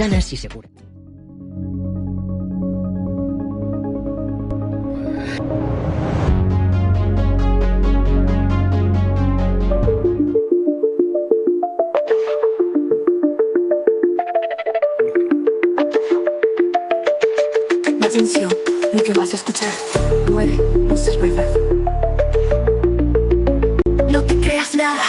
ganas y seguro. Atención, lo que vas a escuchar puede no ser verdad. No te creas nada,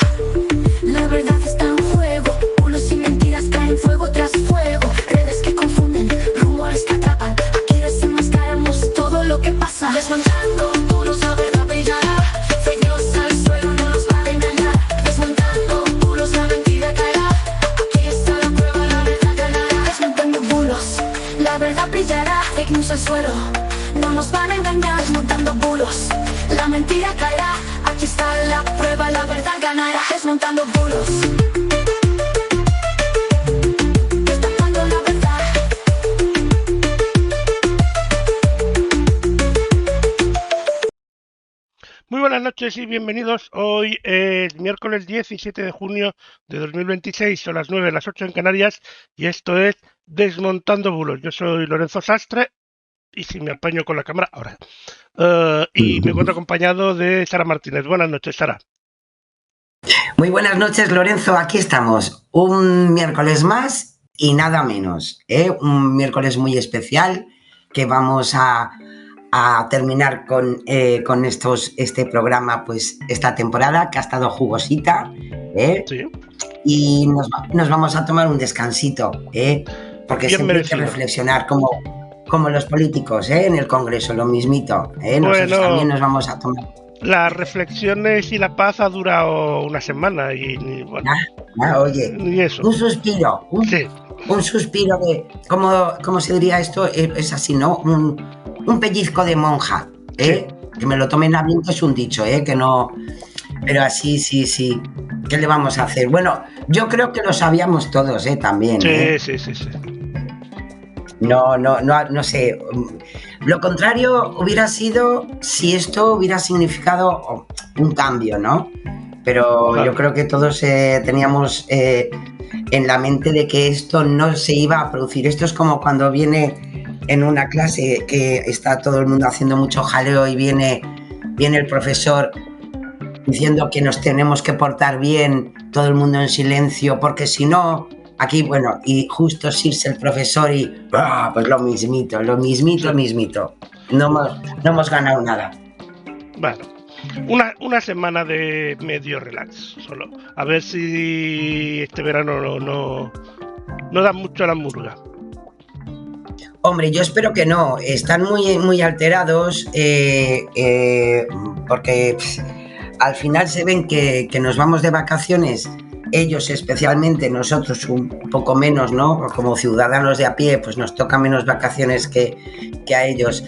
la verdad está en juego. Bulos y mentiras caen fuego tras fuego. Redes que confunden, rumores que atrapan. Aquí desenmascaramos todo lo que pasa. Desmontando muros, la verdad brillará. Fake news al suelo, no nos van a engañar. Desmontando muros, la mentira caerá. Aquí está la prueba, la verdad ganará. Desmontando bulos, la verdad brillará. Fake news al suelo, no nos van a engañar. Desmontando bulos, la mentira caerá. Aquí está la prueba, la verdad ganará. Desmontando bulos, destapando la verdad. Muy buenas noches y bienvenidos. Hoy es miércoles 17 de junio de 2026, son las 9, las 8 en Canarias y esto es Desmontando Bulos. Yo soy Lorenzo Sastre y si me apaño con la cámara, ahora. Y me encuentro acompañado de Sara Martínez. Buenas noches, Sara. Muy buenas noches, Lorenzo. Aquí estamos. Un miércoles más y nada menos. Un miércoles muy especial que vamos a terminar con este programa, pues esta temporada que ha estado jugosita. Sí. Y nos vamos a tomar un descansito, porque Bien siempre merecido. hay que reflexionar como los políticos, en el Congreso, lo mismito. Nosotros Bueno, también nos vamos a tomar. las reflexiones y la paz ha durado una semana y bueno, Oye, ni eso. un suspiro, Sí, un suspiro de, ¿cómo se diría esto? Es así, ¿no? Un pellizco de monja, Sí. Que me lo tomen a bien, que es un dicho, que no... Pero así, sí. ¿Qué le vamos a hacer? Bueno, yo creo que lo sabíamos todos, también, Sí. No sé. Lo contrario hubiera sido si esto hubiera significado un cambio, ¿no? Pero Claro. yo creo que todos teníamos en la mente de que esto no se iba a producir. Esto es como cuando viene en una clase que está todo el mundo haciendo mucho jaleo y viene el profesor diciendo que nos tenemos que portar bien, todo el mundo en silencio, porque si no, aquí, bueno, y justo irse el profesor y pues lo mismito. No hemos ganado nada. Bueno, una semana de medio relax solo. A ver si este verano no da mucho a la murga. Hombre, yo espero que no. Están muy alterados porque al final se ven que nos vamos de vacaciones, ellos especialmente, nosotros un poco menos, ¿no? Como ciudadanos de a pie, pues nos toca menos vacaciones que a ellos.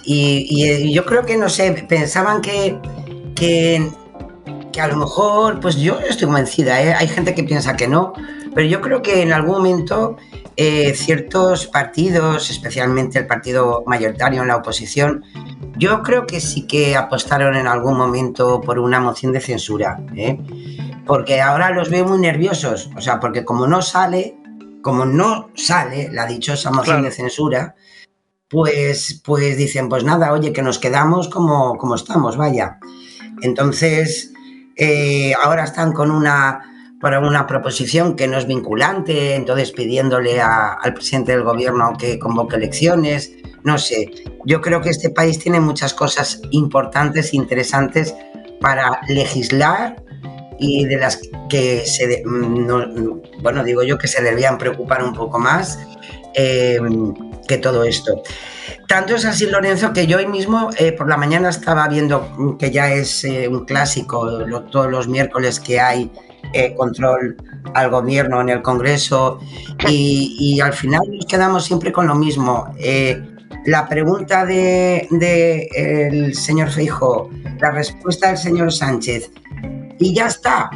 Y yo creo que, no sé, pensaban que a lo mejor, pues yo estoy convencida, hay gente que piensa que no, pero yo creo que en algún momento ciertos partidos, especialmente el partido mayoritario en la oposición, yo creo que sí que apostaron en algún momento por una moción de censura, porque ahora los veo muy nerviosos, o sea, porque como no sale la dichosa moción de censura, pues dicen, pues nada, oye, que nos quedamos como estamos, vaya. Entonces, ahora están para una proposición que no es vinculante, entonces pidiéndole al presidente del gobierno que convoque elecciones. No sé, yo creo que este país tiene muchas cosas importantes, interesantes para legislar y de las que digo yo que se deberían preocupar un poco más que todo esto. Tanto es así, Lorenzo, que yo hoy mismo por la mañana estaba viendo, que ya es un clásico, todos los miércoles que hay control al gobierno en el Congreso, y al final nos quedamos siempre con lo mismo. La pregunta del señor Feijóo, la respuesta del señor Sánchez, y ya está.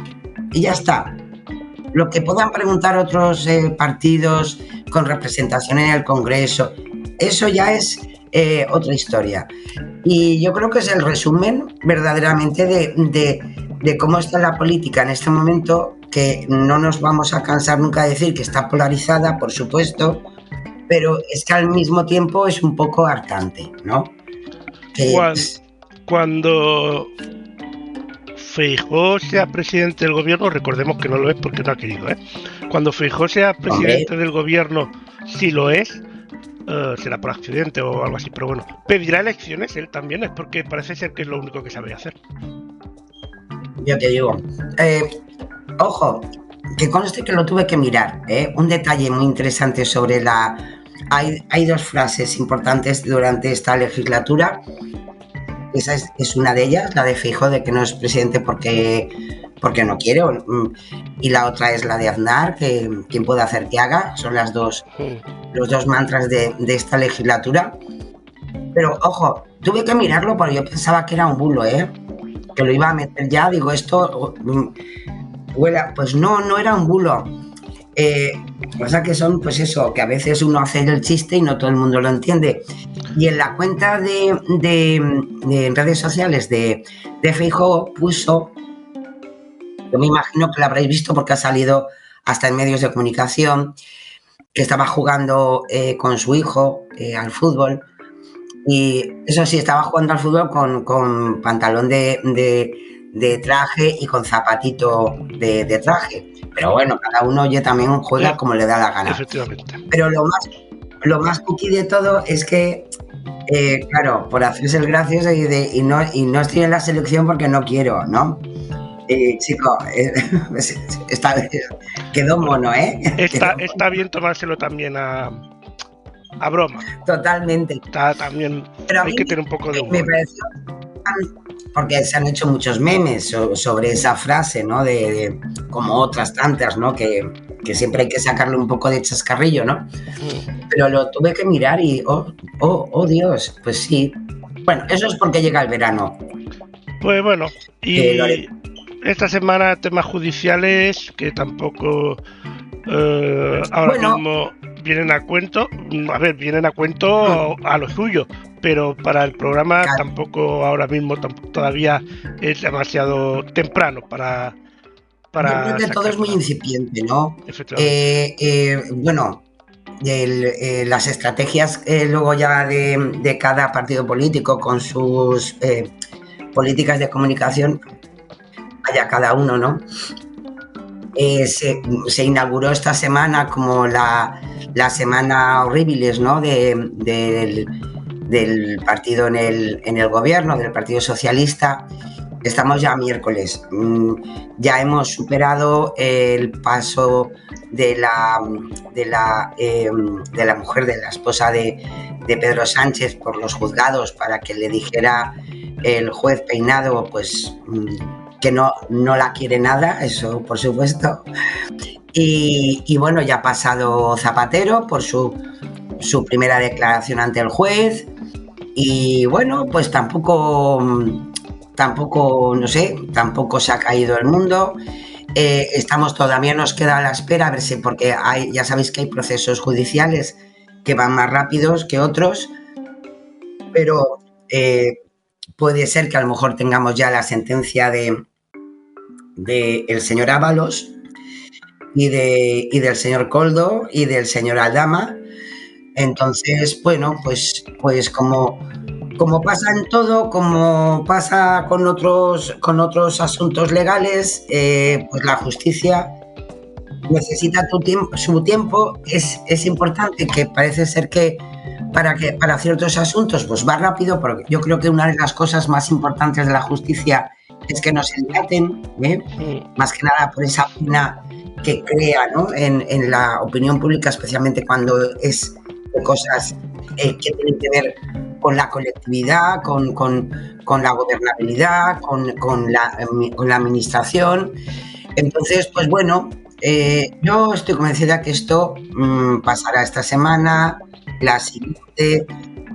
Lo que puedan preguntar otros partidos con representación en el Congreso, eso ya es otra historia. Y yo creo que es el resumen verdaderamente de cómo está la política en este momento, que no nos vamos a cansar nunca de decir que está polarizada, por supuesto, pero es que al mismo tiempo es un poco hartante, ¿no? Cuando Feijóo sea presidente del gobierno, recordemos que no lo es porque no ha querido, ¿eh? Cuando Feijóo sea presidente del gobierno, si lo es, será por accidente o algo así, pero bueno, pedirá elecciones él también, es porque parece ser que es lo único que sabe hacer. Yo te digo, ojo, que conste que lo tuve que mirar, un detalle muy interesante sobre hay dos frases importantes durante esta legislatura. Esa es una de ellas, la de Feijóo, de que no es presidente porque no quiere, y la otra es la de Aznar, que quien puede hacer que haga. Son los dos mantras de esta legislatura. Pero ojo, tuve que mirarlo porque yo pensaba que era un bulo, que lo iba a meter ya. Digo, esto huela. Pues no era un bulo. O sea que son, pues eso, que a veces uno hace el chiste y no todo el mundo lo entiende. Y en la cuenta de redes sociales de Feijóo puso, yo me imagino que lo habréis visto porque ha salido hasta en medios de comunicación, que estaba jugando con su hijo al fútbol. Y eso sí, estaba jugando al fútbol con pantalón de traje y con zapatito de traje. Pero bueno, cada uno también juega como le da la gana. Efectivamente. Pero lo más cookie de todo es que, claro, por hacerse el gracioso y no estoy en la selección porque no quiero, ¿no? Chico, quedó mono, ¿eh? Está bien tomárselo también a broma. Totalmente. También pero hay que tener un poco de humor. Me pareció, porque se han hecho muchos memes sobre esa frase, ¿no? De como otras tantas, ¿no? Que siempre hay que sacarle un poco de chascarrillo, ¿no? Pero lo tuve que mirar y, oh Dios, pues sí. Bueno, eso es porque llega el verano. Pues bueno, y esta semana temas judiciales que tampoco ahora mismo vienen a cuento. A ver, vienen a cuento a lo suyo, pero para el programa tampoco ahora mismo todavía es demasiado temprano para yo creo que todo es muy incipiente, ¿no? Bueno, las estrategias luego ya de cada partido político con sus políticas de comunicación, vaya cada uno, ¿no? Se inauguró esta semana como la semana horribles, ¿no? Del partido en el gobierno, del Partido Socialista. Estamos ya miércoles. Ya hemos superado el paso de la mujer, de la esposa de Pedro Sánchez por los juzgados para que le dijera el juez Peinado, pues que no la quiere nada, eso por supuesto. Y bueno, ya ha pasado Zapatero por su primera declaración ante el juez. Y bueno, pues tampoco, no sé, tampoco se ha caído el mundo. Todavía nos queda a la espera, a ver si, porque ya sabéis que hay procesos judiciales que van más rápidos que otros, pero puede ser que a lo mejor tengamos ya la sentencia de el señor Ábalos y del señor Koldo y del señor Aldama. Entonces, bueno, pues como pasa en todo, como pasa con otros asuntos legales, pues la justicia necesita su tiempo. Es importante, que parece ser que para ciertos asuntos pues va rápido, porque yo creo que una de las cosas más importantes de la justicia es que nos enlaten, más que nada por esa pena que crea, ¿no? en la opinión pública, especialmente cuando es de cosas que tienen que ver con la colectividad, con la gobernabilidad, con la administración. Entonces, pues bueno, yo estoy convencida que esto pasará esta semana, la siguiente,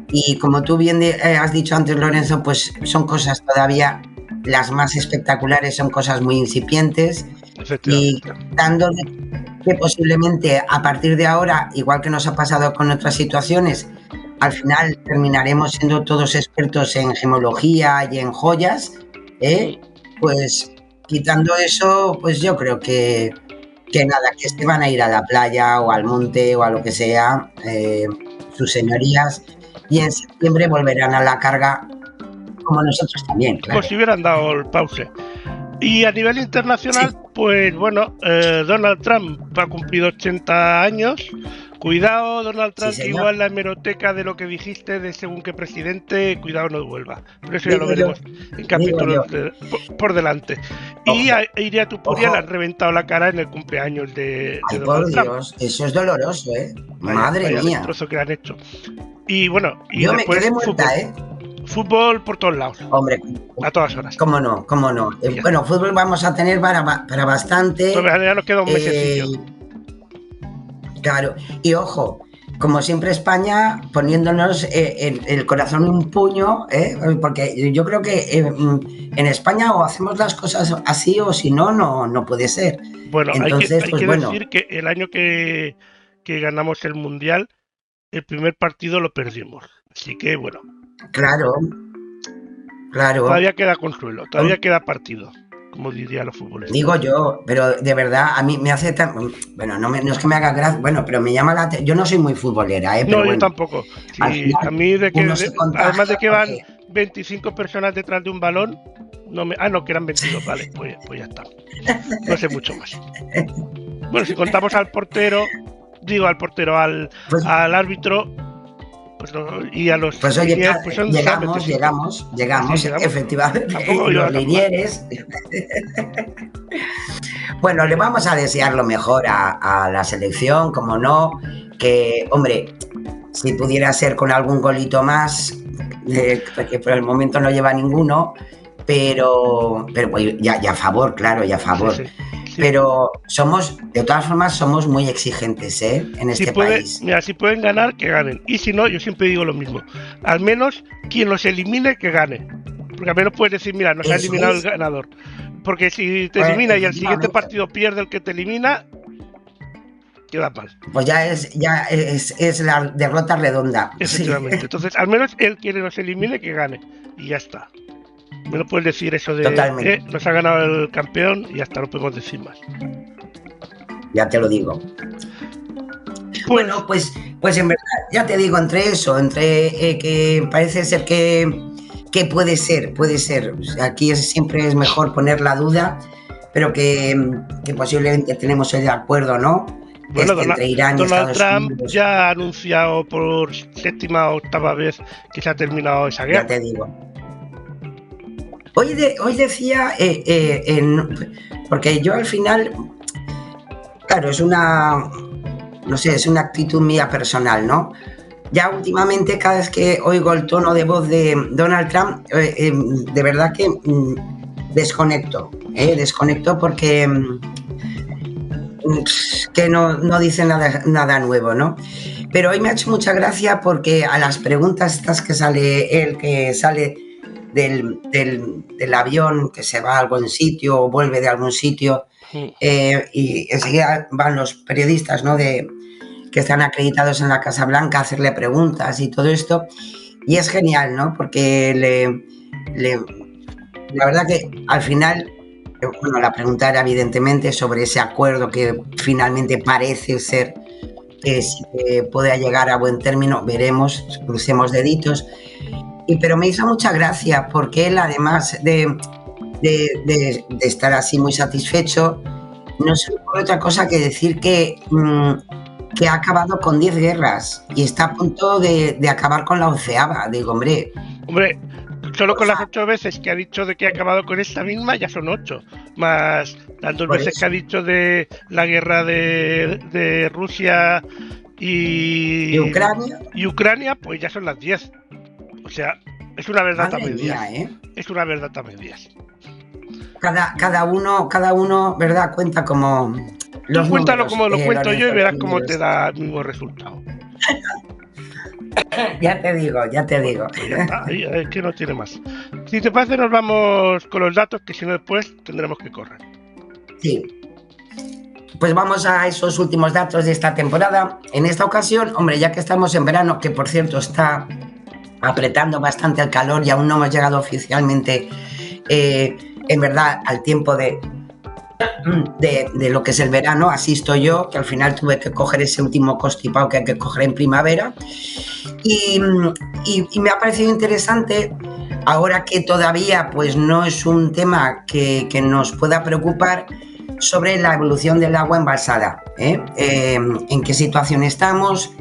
y como tú bien has dicho antes, Lorenzo, pues son cosas todavía, las más espectaculares son cosas muy incipientes, y dando que posiblemente a partir de ahora, igual que nos ha pasado con otras situaciones, al final terminaremos siendo todos expertos en gemología y en joyas, pues quitando eso, pues yo creo que nada, que se van a ir a la playa o al monte o a lo que sea, sus señorías, y en septiembre volverán a la carga, como nosotros también, claro. Pues si hubieran dado el pause. Y a nivel internacional, Sí. pues bueno, Donald Trump ha cumplido 80 años. Cuidado, Donald Trump, Sí, que señor. igual la hemeroteca de lo que dijiste de según qué presidente, cuidado no vuelva. Pero eso ya lo Digo yo, veremos en digo capítulos yo. por delante. Y Ojo, a Iria Tupuria le han ojo. reventado la cara en el cumpleaños de Ay, Donald por Trump. Dios, eso es doloroso, ¿eh? Madre Vaya mía. destrozo que le han hecho. Y bueno, y Yo me después quedé muerta, fútbol. ¿eh? Fútbol por todos lados, Hombre, a todas horas. cómo no, cómo no. Ya. Bueno, fútbol vamos a tener para bastante. Pues ya nos queda un mesecillo. Claro, y ojo, como siempre España poniéndonos el corazón en un puño, porque yo creo que en España o hacemos las cosas así o si no, no puede ser. Bueno, Entonces, hay pues que bueno, decir que el año que ganamos el Mundial, el primer partido lo perdimos. Así que bueno, claro, claro, todavía queda consuelo, todavía queda partido, como dirían los futbolistas. digo yo, pero de verdad a mí me hace tan, bueno, no es que me haga gracia, bueno, pero me llama la atención, yo no soy muy futbolera, pero No, yo bueno, tampoco. al Sí, final a mí uno se contagia además de que van porque 25 personas detrás de un balón, no, que eran 22, vale, pues ya está. No sé mucho más. Bueno, si contamos al portero, pues, al árbitro, pues no, y a los pues oye, liniers, pues son llegamos, Sí, llegamos. efectivamente, Tampoco y iba los tan mal. linieres. Bueno, le vamos a desear lo mejor a la selección, como no, que, hombre, si pudiera ser con algún golito más, que por el momento no lleva ninguno, pero pues, ya a favor, claro, ya a favor. Sí. Pero de todas formas, somos muy exigentes, en este país. Mira, si pueden ganar, que ganen. Y si no, yo siempre digo lo mismo. Al menos quien los elimine, que gane. Porque al menos puedes decir, mira, nos ha Eso eliminado es. el ganador. Porque si te Pues, elimina y el siguiente efectivamente. partido pierde el que te elimina, queda mal. Pues ya es la derrota redonda. Efectivamente. Sí. Entonces, al menos el que nos elimine, que gane. Y ya está. No puedes decir eso de Totalmente. nos ha ganado el campeón y ya está, no podemos decir más. Ya te lo digo. Bueno, pues en verdad, ya te digo, entre que parece ser que puede ser. O sea, aquí siempre es mejor poner la duda, pero que posiblemente tenemos el acuerdo, ¿no? Bueno, entre Irán y Donald Estados Trump Unidos. ya ha anunciado por 7ª o 8ª vez que se ha terminado esa guerra. Ya te digo. Hoy decía, porque yo al final, claro, es una actitud mía personal, ¿no? Ya últimamente, cada vez que oigo el tono de voz de Donald Trump, de verdad que desconecto porque que no dice nada nuevo, ¿no? Pero hoy me ha hecho mucha gracia porque a las preguntas estas que sale del avión, que se va a algún sitio o vuelve de algún sitio, y enseguida van los periodistas, ¿no? que están acreditados en la Casa Blanca a hacerle preguntas y todo esto, y es genial, ¿no? Porque la verdad que al final, bueno, la pregunta era evidentemente sobre ese acuerdo que finalmente parece ser que si puede llegar a buen término, veremos, crucemos deditos. Pero me hizo mucha gracia porque él, además de estar así muy satisfecho, no se le ocurre otra cosa que decir que ha acabado con 10 guerras y está a punto de acabar con la 11ª. Digo, hombre, solo con las 8 veces que ha dicho de que ha acabado con esta misma, ya son 8. Más las 2 veces que ha dicho de la guerra de Rusia y Ucrania, pues ya son las 10. O sea, es una verdad a medias. Es una verdad a medias. Cada uno, ¿verdad? Cuenta como los Tú cuéntalo como lo cuento yo y verás cómo te da el mismo resultado. Ya te digo. Pues ya está, es que no tiene más. Si te parece, nos vamos con los datos, que si no después tendremos que correr. Sí. Pues vamos a esos últimos datos de esta temporada. En esta ocasión, hombre, ya que estamos en verano, que por cierto está apretando bastante el calor y aún no hemos llegado oficialmente en verdad al tiempo de lo que es el verano. Asisto yo, que al final tuve que coger ese último constipado que hay que coger en primavera, y me ha parecido interesante, ahora que todavía pues no es un tema que nos pueda preocupar, sobre la evolución del agua embalsada, en qué situación estamos,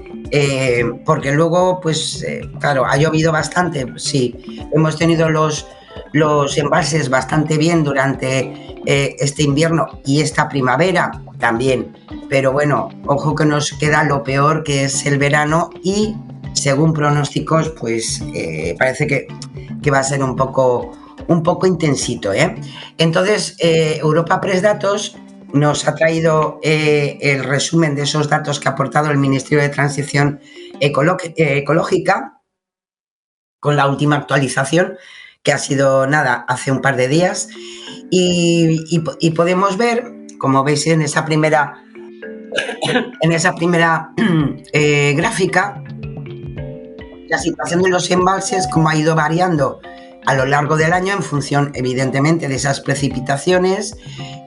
porque luego pues claro, ha llovido bastante, sí, hemos tenido los embalses bastante bien durante este invierno y esta primavera también, pero bueno, ojo que nos queda lo peor, que es el verano, y según pronósticos pues parece que va a ser un poco intensito, Entonces Europa Press Datos nos ha traído el resumen de esos datos que ha aportado el Ministerio de Transición Ecológica, con la última actualización, que ha sido nada, hace un par de días, y podemos ver, como veis en esa primera gráfica, la situación de los embalses, cómo ha ido variando a lo largo del año en función, evidentemente, de esas precipitaciones,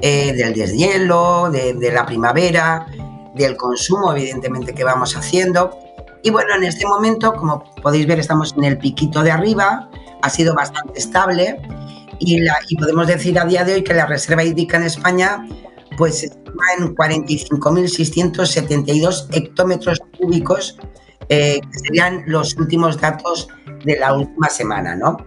del deshielo, de la primavera, del consumo, evidentemente, que vamos haciendo. Y bueno, en este momento, como podéis ver, estamos en el piquito de arriba, ha sido bastante estable, y podemos decir a día de hoy que la reserva hídrica en España pues está en 45.672 hectómetros cúbicos, que serían los últimos datos de la última semana, ¿no?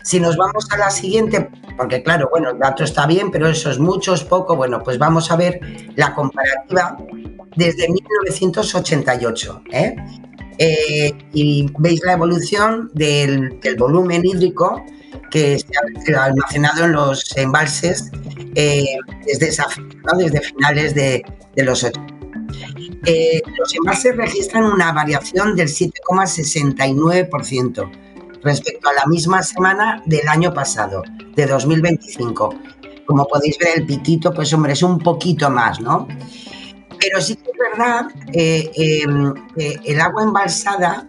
Si nos vamos a la siguiente, porque claro, bueno, el dato está bien, pero eso es mucho, es poco, bueno, pues vamos a ver la comparativa desde 1988, y veis la evolución del volumen hídrico que se ha almacenado en los embalses desde finales de los 80. Los embalses registran una variación del 7,69% respecto a la misma semana del año pasado, de 2025. Como podéis ver, el piquito, pues hombre, es un poquito más, ¿no? Pero sí que es verdad, el agua embalsada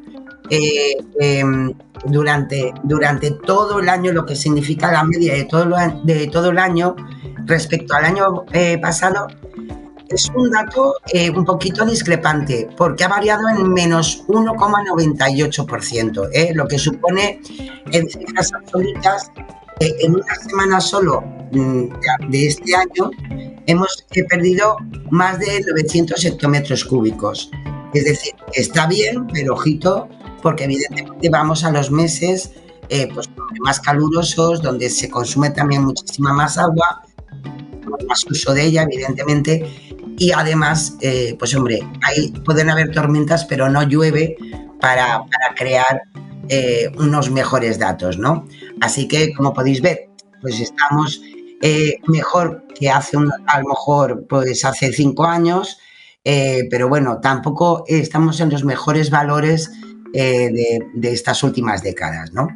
durante todo el año, lo que significa la media de todo el año respecto al año pasado, es un dato un poquito discrepante, porque ha variado en menos 1,98%, lo que supone, en cifras absolutas, en una semana solo de este año hemos perdido más de 900 hectómetros cúbicos. Es decir, está bien, pero ojito, porque evidentemente vamos a los meses pues, más calurosos, donde se consume también muchísima más agua, más uso de ella, evidentemente, y además, pues hombre, ahí pueden haber tormentas, pero no llueve para crear unos mejores datos, ¿no? Así que, como podéis ver, pues estamos mejor que hace a lo mejor pues hace 5 años, pero bueno, tampoco estamos en los mejores valores de estas últimas décadas, ¿no?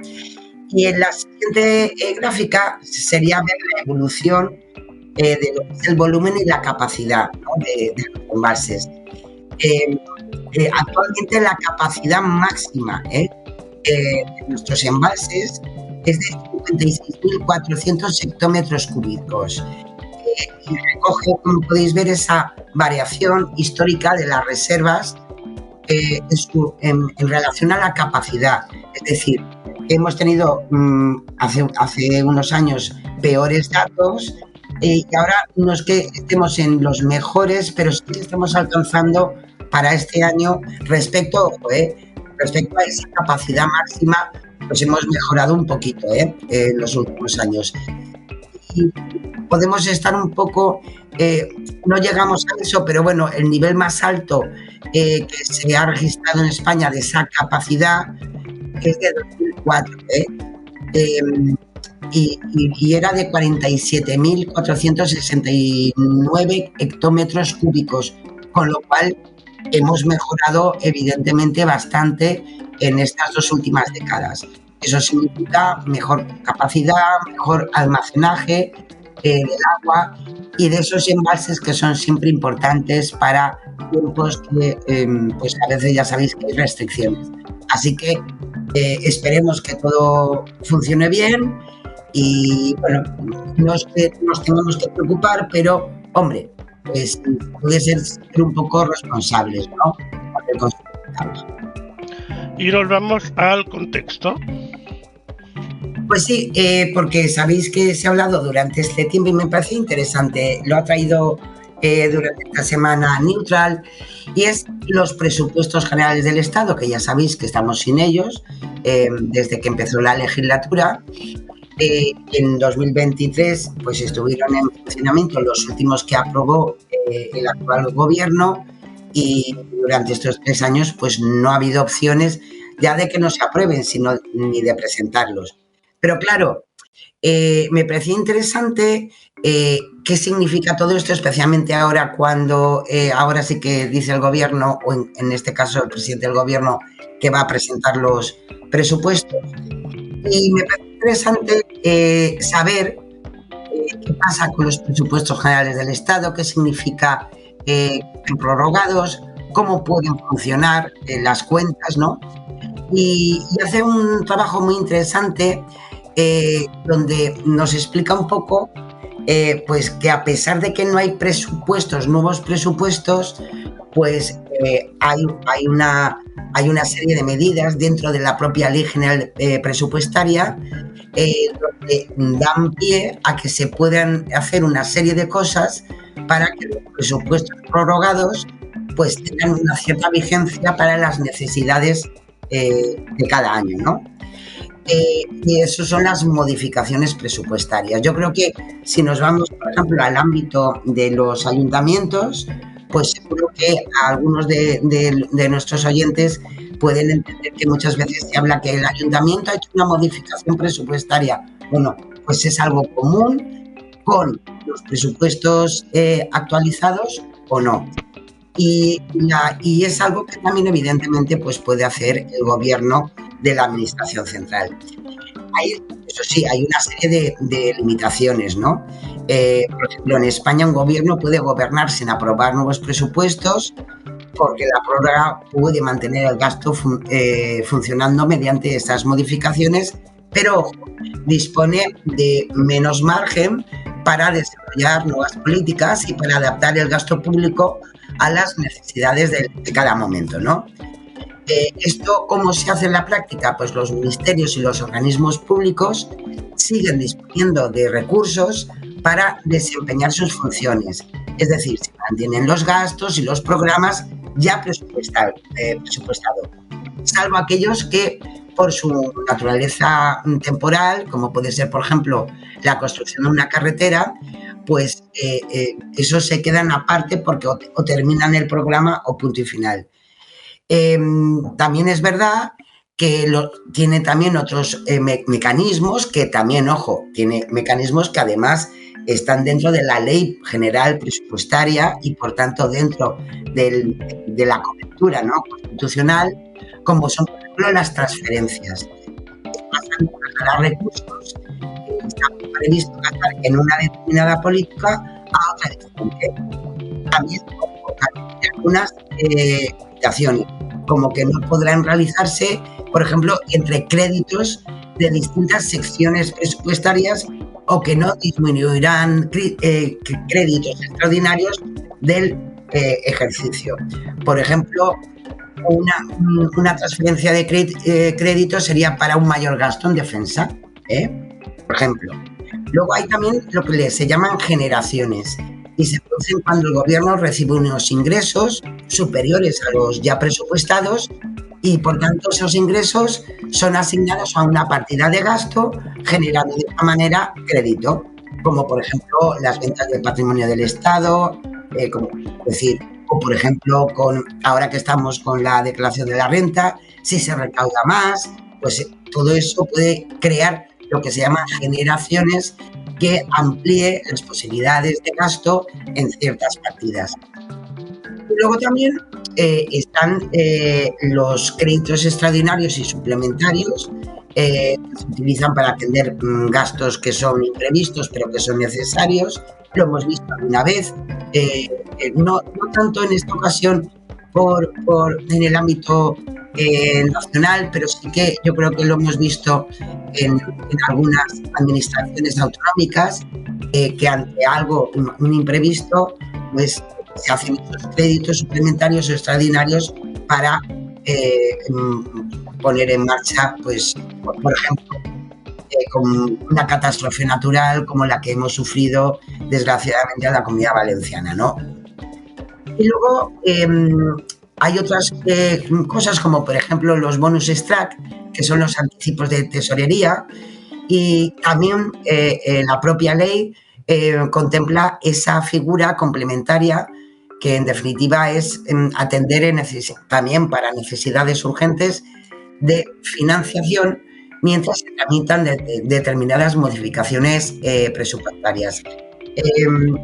Y en la siguiente gráfica sería ver la evolución de lo que es el volumen y la capacidad, ¿no? de los embalses. Actualmente la capacidad máxima de nuestros embalses es de 56.400 hectómetros cúbicos, y recoge, como podéis ver, esa variación histórica de las reservas en relación a la capacidad. Es decir, hemos tenido hace unos años peores datos, y ahora no es que estemos en los mejores, pero sí que estamos alcanzando para este año respecto a esa capacidad máxima, pues hemos mejorado un poquito en los últimos años. Y podemos estar un poco, no llegamos a eso, pero bueno, el nivel más alto que se ha registrado en España de esa capacidad es de 2004, y era de 47.469 hectómetros cúbicos, con lo cual hemos mejorado evidentemente bastante en estas 2 últimas décadas. Eso significa mejor capacidad, mejor almacenaje del agua y de esos embalses que son siempre importantes para tiempos que pues a veces ya sabéis que hay restricciones. Así que esperemos que todo funcione bien, Y bueno, no es que nos tengamos que preocupar, pero hombre, pues puede ser un poco responsables, ¿no? Y nos vamos al contexto. Pues sí, porque sabéis que se ha hablado durante este tiempo y me parece interesante. Lo ha traído durante esta semana Neutral, y es los presupuestos generales del Estado, que ya sabéis que estamos sin ellos desde que empezó la legislatura. En 2023 pues estuvieron en funcionamiento los últimos que aprobó el actual gobierno, y durante estos 3 años pues no ha habido opciones ya de que no se aprueben, sino ni de presentarlos. Pero claro, me parecía interesante qué significa todo esto, especialmente ahora cuando ahora sí que dice el gobierno, o en este caso el presidente del gobierno, que va a presentar los presupuestos. Y me parece interesante saber qué pasa con los presupuestos generales del Estado, qué significa prorrogados, cómo pueden funcionar las cuentas, ¿no? Y hace un trabajo muy interesante donde nos explica un poco pues que a pesar de que no hay presupuestos, nuevos presupuestos, pues hay una serie de medidas dentro de la propia Ley General Presupuestaria donde dan pie a que se puedan hacer una serie de cosas para que los presupuestos prorrogados pues tengan una cierta vigencia para las necesidades de cada año, ¿no? Y eso son las modificaciones presupuestarias. Yo creo que si nos vamos, por ejemplo, al ámbito de los ayuntamientos, pues seguro que algunos de nuestros oyentes pueden entender que muchas veces se habla que el ayuntamiento ha hecho una modificación presupuestaria. Bueno, pues es algo común con los presupuestos actualizados o no. Y es algo que también evidentemente pues puede hacer el gobierno de la administración central. Eso sí, hay una serie de limitaciones, ¿no? Por ejemplo, en España un gobierno puede gobernar sin aprobar nuevos presupuestos porque la prórroga puede mantener el gasto funcionando mediante estas modificaciones, pero dispone de menos margen para desarrollar nuevas políticas y para adaptar el gasto público a las necesidades de cada momento, ¿no? ¿Esto cómo se hace en la práctica? Pues los ministerios y los organismos públicos siguen disponiendo de recursos para desempeñar sus funciones. Es decir, se mantienen los gastos y los programas ya presupuestados, salvo aquellos que por su naturaleza temporal, como puede ser, por ejemplo, la construcción de una carretera, pues esos se quedan aparte porque o terminan el programa o punto y final. También es verdad que tiene también otros mecanismos que también, ojo, tiene mecanismos que además están dentro de la Ley General Presupuestaria y por tanto dentro de la cobertura, ¿no?, constitucional, como son, por ejemplo, las transferencias. Pasan a recursos que están previstos gastar en una determinada política a otra diferente. También algunas limitaciones, como que no podrán realizarse, por ejemplo, entre créditos de distintas secciones presupuestarias, o que no disminuirán créditos extraordinarios del ejercicio. Por ejemplo, una transferencia de crédito sería para un mayor gasto en defensa, por ejemplo. Luego hay también lo que se llaman generaciones, y se producen cuando el gobierno recibe unos ingresos superiores a los ya presupuestados y por tanto esos ingresos son asignados a una partida de gasto, generando de esta manera crédito, como por ejemplo las ventas del patrimonio del Estado, o por ejemplo ahora que estamos con la declaración de la renta, si se recauda más, pues todo eso puede crear lo que se llaman generaciones que amplíe las posibilidades de gasto en ciertas partidas. Y luego también están los créditos extraordinarios y suplementarios que se utilizan para atender gastos que son imprevistos pero que son necesarios. Lo hemos visto alguna vez, no tanto en esta ocasión en el ámbito nacional, pero sí que yo creo que lo hemos visto en algunas administraciones autonómicas, que ante algo, un imprevisto, pues se hacen esos créditos suplementarios o extraordinarios para poner en marcha, pues, por ejemplo, con una catástrofe natural como la que hemos sufrido desgraciadamente en la Comunidad Valenciana, ¿no? Y luego hay otras cosas como, por ejemplo, los bonus extract, que son los anticipos de tesorería, y también la propia ley contempla esa figura complementaria que en definitiva es atender también para necesidades urgentes de financiación mientras se tramitan determinadas modificaciones presupuestarias. En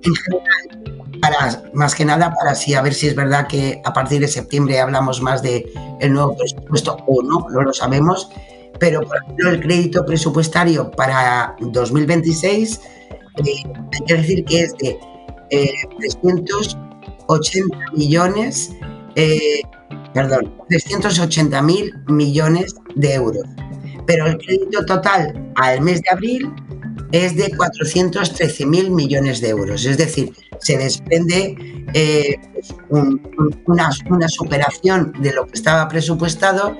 general, más que nada para así a ver si es verdad que a partir de septiembre hablamos más del nuevo presupuesto o no lo sabemos, pero por ejemplo el crédito presupuestario para 2026 hay que decir que es de 380.000 millones de euros, pero el crédito total al mes de abril es de 413.000 millones de euros, es decir, se desprende una superación de lo que estaba presupuestado,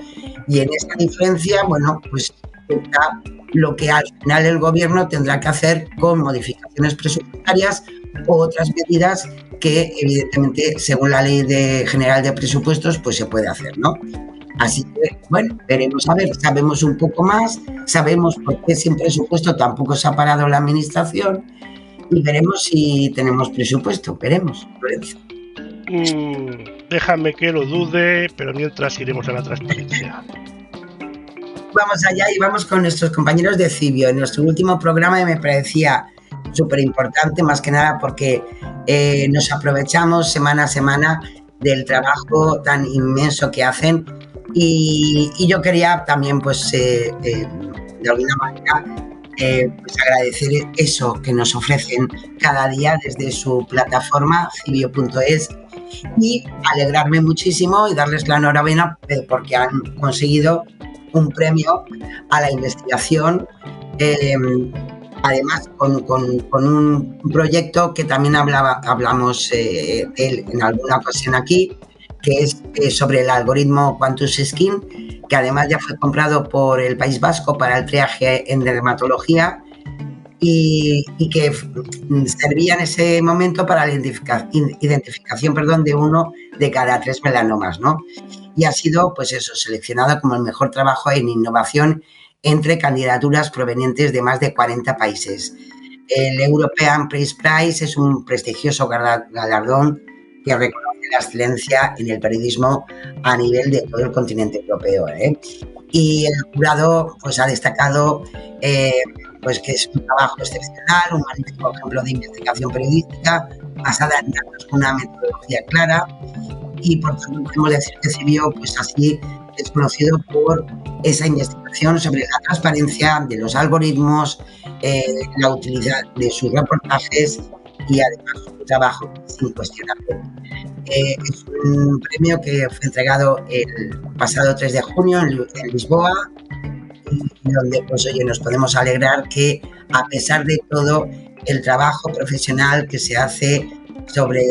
y en esa diferencia, bueno, pues está lo que al final el gobierno tendrá que hacer con modificaciones presupuestarias o otras medidas que evidentemente según la Ley General de Presupuestos pues se puede hacer, ¿no? Así que, bueno, veremos a ver, sabemos un poco más, sabemos por qué sin presupuesto tampoco se ha parado la administración, y veremos si tenemos presupuesto, veremos, Lorenzo. Déjame que lo dude, pero mientras iremos a la transparencia. Vamos allá y vamos con nuestros compañeros de Cibio. En nuestro último programa me parecía súper importante, más que nada porque nos aprovechamos semana a semana del trabajo tan inmenso que hacen, y yo quería también pues de alguna manera pues agradecer eso que nos ofrecen cada día desde su plataforma cibio.es, y alegrarme muchísimo y darles la enhorabuena porque han conseguido un premio a la investigación, además con un proyecto que también hablamos de él en alguna ocasión aquí, que es sobre el algoritmo Quantus Skin, que además ya fue comprado por el País Vasco para el triaje en dermatología, y que servía en ese momento para la identificación de 1 de cada 3 melanomas, ¿no? Y ha sido, pues eso, seleccionado como el mejor trabajo en innovación entre candidaturas provenientes de más de 40 países. El European Press Prize es un prestigioso galardón que reconoce la excelencia en el periodismo a nivel de todo el continente europeo, Y el jurado pues ha destacado pues que es un trabajo excepcional, un magnífico ejemplo de investigación periodística basada en datos con una metodología clara, y por tanto podemos decir que Cibio pues así es conocido por esa investigación sobre la transparencia de los algoritmos, la utilidad de sus reportajes y además su trabajo es incuestionable. Es un premio que fue entregado el pasado 3 de junio en Lisboa, y donde pues oye, nos podemos alegrar que a pesar de todo el trabajo profesional que se hace sobre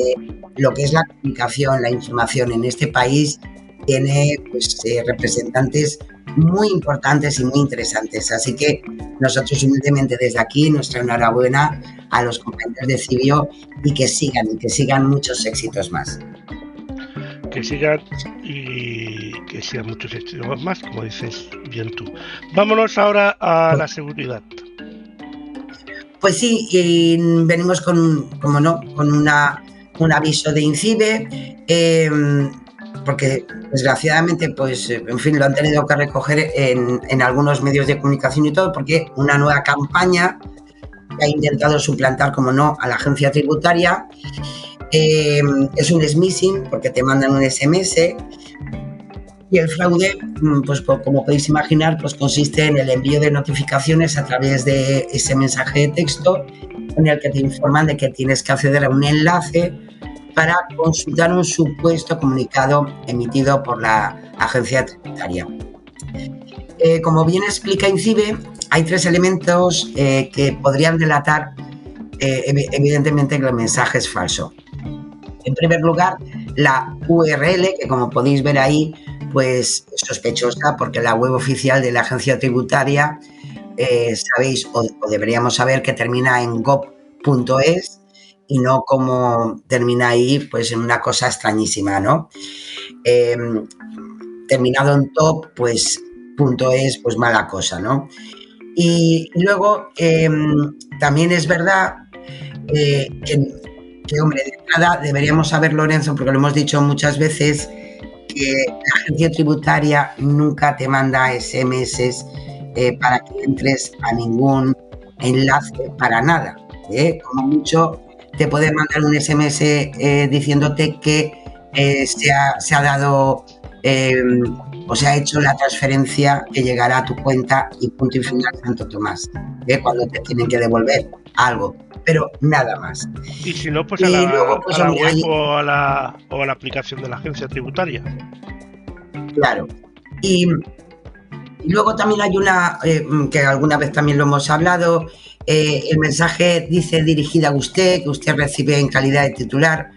lo que es la comunicación, la información en este país, tiene pues representantes muy importantes y muy interesantes. Así que nosotros humildemente desde aquí nuestra enhorabuena a los compañeros de Cibio, y que sigan muchos éxitos más. Que sigan y que sean muchos éxitos más, como dices bien tú. Vámonos ahora a la seguridad. Pues sí, y venimos con un aviso de INCIBE, porque desgraciadamente pues en fin lo han tenido que recoger en algunos medios de comunicación y todo, porque una nueva campaña que ha intentado suplantar, como no, a la agencia tributaria. Es un smishing porque te mandan un SMS, y el fraude, pues como podéis imaginar, pues consiste en el envío de notificaciones a través de ese mensaje de texto en el que te informan de que tienes que acceder a un enlace para consultar un supuesto comunicado emitido por la agencia tributaria. Como bien explica INCIBE, hay 3 elementos que podrían delatar evidentemente que el mensaje es falso. En primer lugar, la URL, que como podéis ver ahí, pues es sospechosa porque la web oficial de la agencia tributaria, sabéis o deberíamos saber que termina en gov.es y no como termina ahí, pues en una cosa extrañísima, ¿no? Terminado en top, pues .es, pues mala cosa, ¿no? Y luego también es verdad que, hombre, de entrada deberíamos saber, Lorenzo, porque lo hemos dicho muchas veces, que la agencia tributaria nunca te manda SMS para que entres a ningún enlace para nada. Como mucho te puede mandar un SMS diciéndote que se ha dado o se ha hecho la transferencia que llegará a tu cuenta y punto y final, Santo Tomás, cuando te tienen que devolver algo, pero nada más. Y si no, pues a la, luego, pues, a la web o a la aplicación de la agencia tributaria. Claro. Y luego también hay una, que alguna vez también lo hemos hablado, el mensaje dice dirigida a usted, que usted recibe en calidad de titular,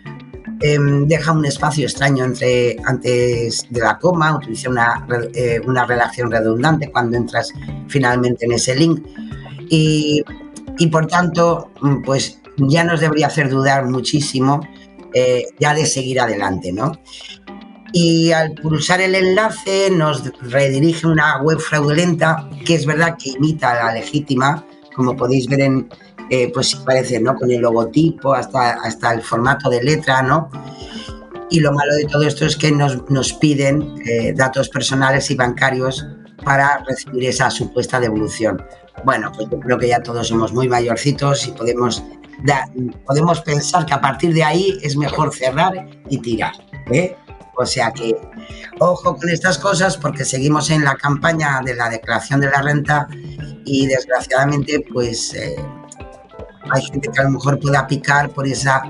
deja un espacio extraño antes de la coma, utiliza una redacción redundante cuando entras finalmente en ese link y por tanto, pues ya nos debería hacer dudar muchísimo ya de seguir adelante, ¿no? Y al pulsar el enlace nos redirige a una web fraudulenta que es verdad que imita a la legítima, como podéis ver en, pues parece, ¿no? Con el logotipo hasta el formato de letra, ¿no? Y lo malo de todo esto es que nos piden datos personales y bancarios para recibir esa supuesta devolución. Bueno, pues yo creo que ya todos somos muy mayorcitos y podemos pensar que a partir de ahí es mejor cerrar y tirar, ¿eh? O sea que, ojo con estas cosas porque seguimos en la campaña de la declaración de la renta y desgraciadamente pues hay gente que a lo mejor pueda picar por esa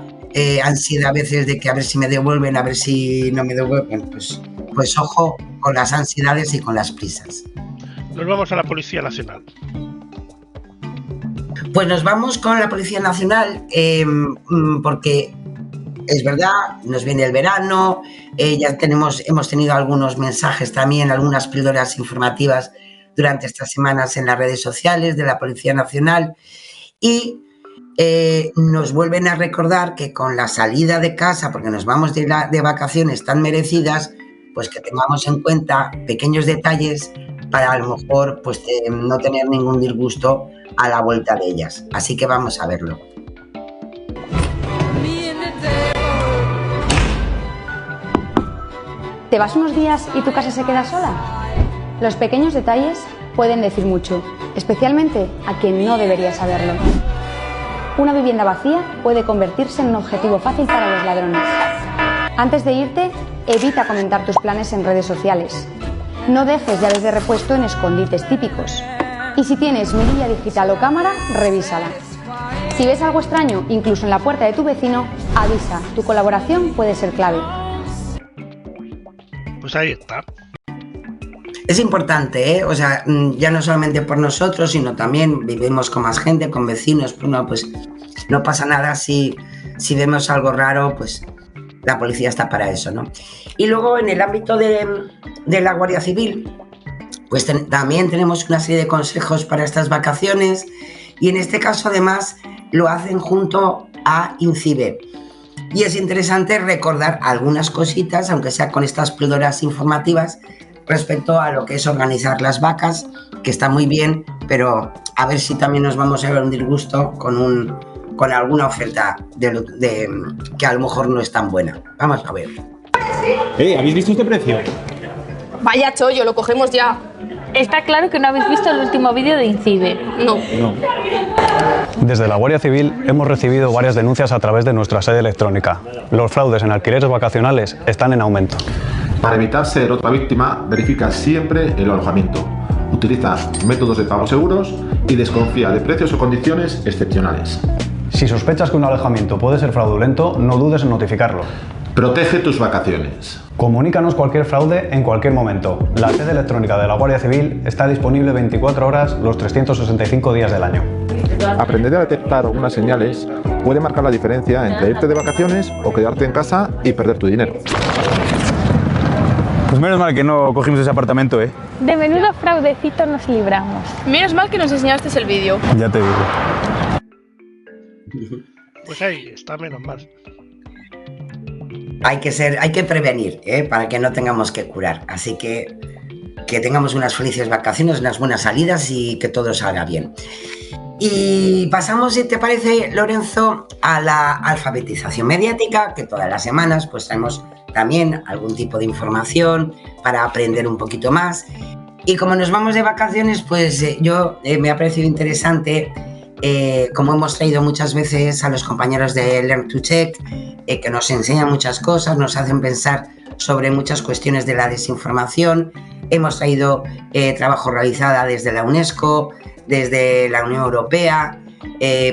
ansiedad a veces de que a ver si me devuelven, a ver si no me devuelven, pues ojo con las ansiedades y con las prisas. Nos vamos a la Policía Nacional. Pues nos vamos con la Policía Nacional porque es verdad, nos viene el verano, ya hemos tenido algunos mensajes también, algunas píldoras informativas durante estas semanas en las redes sociales de la Policía Nacional y nos vuelven a recordar que con la salida de casa, porque nos vamos de vacaciones tan merecidas, pues que tengamos en cuenta pequeños detalles para a lo mejor pues no tener ningún disgusto a la vuelta de ellas. Así que vamos a verlo. ¿Te vas unos días y tu casa se queda sola? Los pequeños detalles pueden decir mucho, especialmente a quien no debería saberlo. Una vivienda vacía puede convertirse en un objetivo fácil para los ladrones. Antes de irte, evita comentar tus planes en redes sociales. No dejes llaves de repuesto en escondites típicos. Y si tienes mirilla digital o cámara, revísala. Si ves algo extraño, incluso en la puerta de tu vecino, avisa. Tu colaboración puede ser clave. Pues ahí está. Es importante, ¿eh? O sea, ya no solamente por nosotros, sino también vivimos con más gente, con vecinos. Bueno, pues no pasa nada si vemos algo raro, pues la policía está para eso, ¿no? Y luego en el ámbito de la Guardia Civil, pues también tenemos una serie de consejos para estas vacaciones y en este caso además lo hacen junto a INCIBE. Y es interesante recordar algunas cositas, aunque sea con estas píldoras informativas, respecto a lo que es organizar las vacas, que está muy bien, pero a ver si también nos vamos a ver un disgusto con alguna oferta que a lo mejor no es tan buena. Vamos a ver. ¿Habéis visto este precio? Vaya chollo, lo cogemos ya. Está claro que no habéis visto el último vídeo de INCIBE. No. Desde la Guardia Civil hemos recibido varias denuncias a través de nuestra sede electrónica. Los fraudes en alquileres vacacionales están en aumento. Para evitar ser otra víctima, verifica siempre el alojamiento. Utiliza métodos de pago seguros y desconfía de precios o condiciones excepcionales. Si sospechas que un alojamiento puede ser fraudulento, no dudes en notificarlo. Protege tus vacaciones. Comunícanos cualquier fraude en cualquier momento. La sede electrónica de la Guardia Civil está disponible 24 horas los 365 días del año. Aprender a detectar algunas señales puede marcar la diferencia entre irte de vacaciones o quedarte en casa y perder tu dinero. Pues menos mal que no cogimos ese apartamento, ¿eh? De menudo fraudecito nos libramos. Menos mal que nos enseñaste el vídeo. Ya te digo. Pues ahí está, menos mal. Hay que prevenir, para que no tengamos que curar. Así que tengamos unas felices vacaciones, unas buenas salidas y que todo salga bien. Y pasamos, si te parece, Lorenzo, a la alfabetización mediática, que todas las semanas pues traemos también algún tipo de información para aprender un poquito más. Y como nos vamos de vacaciones, pues me ha parecido interesante, como hemos traído muchas veces a los compañeros de Learn to Check, que nos enseñan muchas cosas, nos hacen pensar sobre muchas cuestiones de la desinformación. Hemos traído trabajo realizado desde la UNESCO, desde la Unión Europea,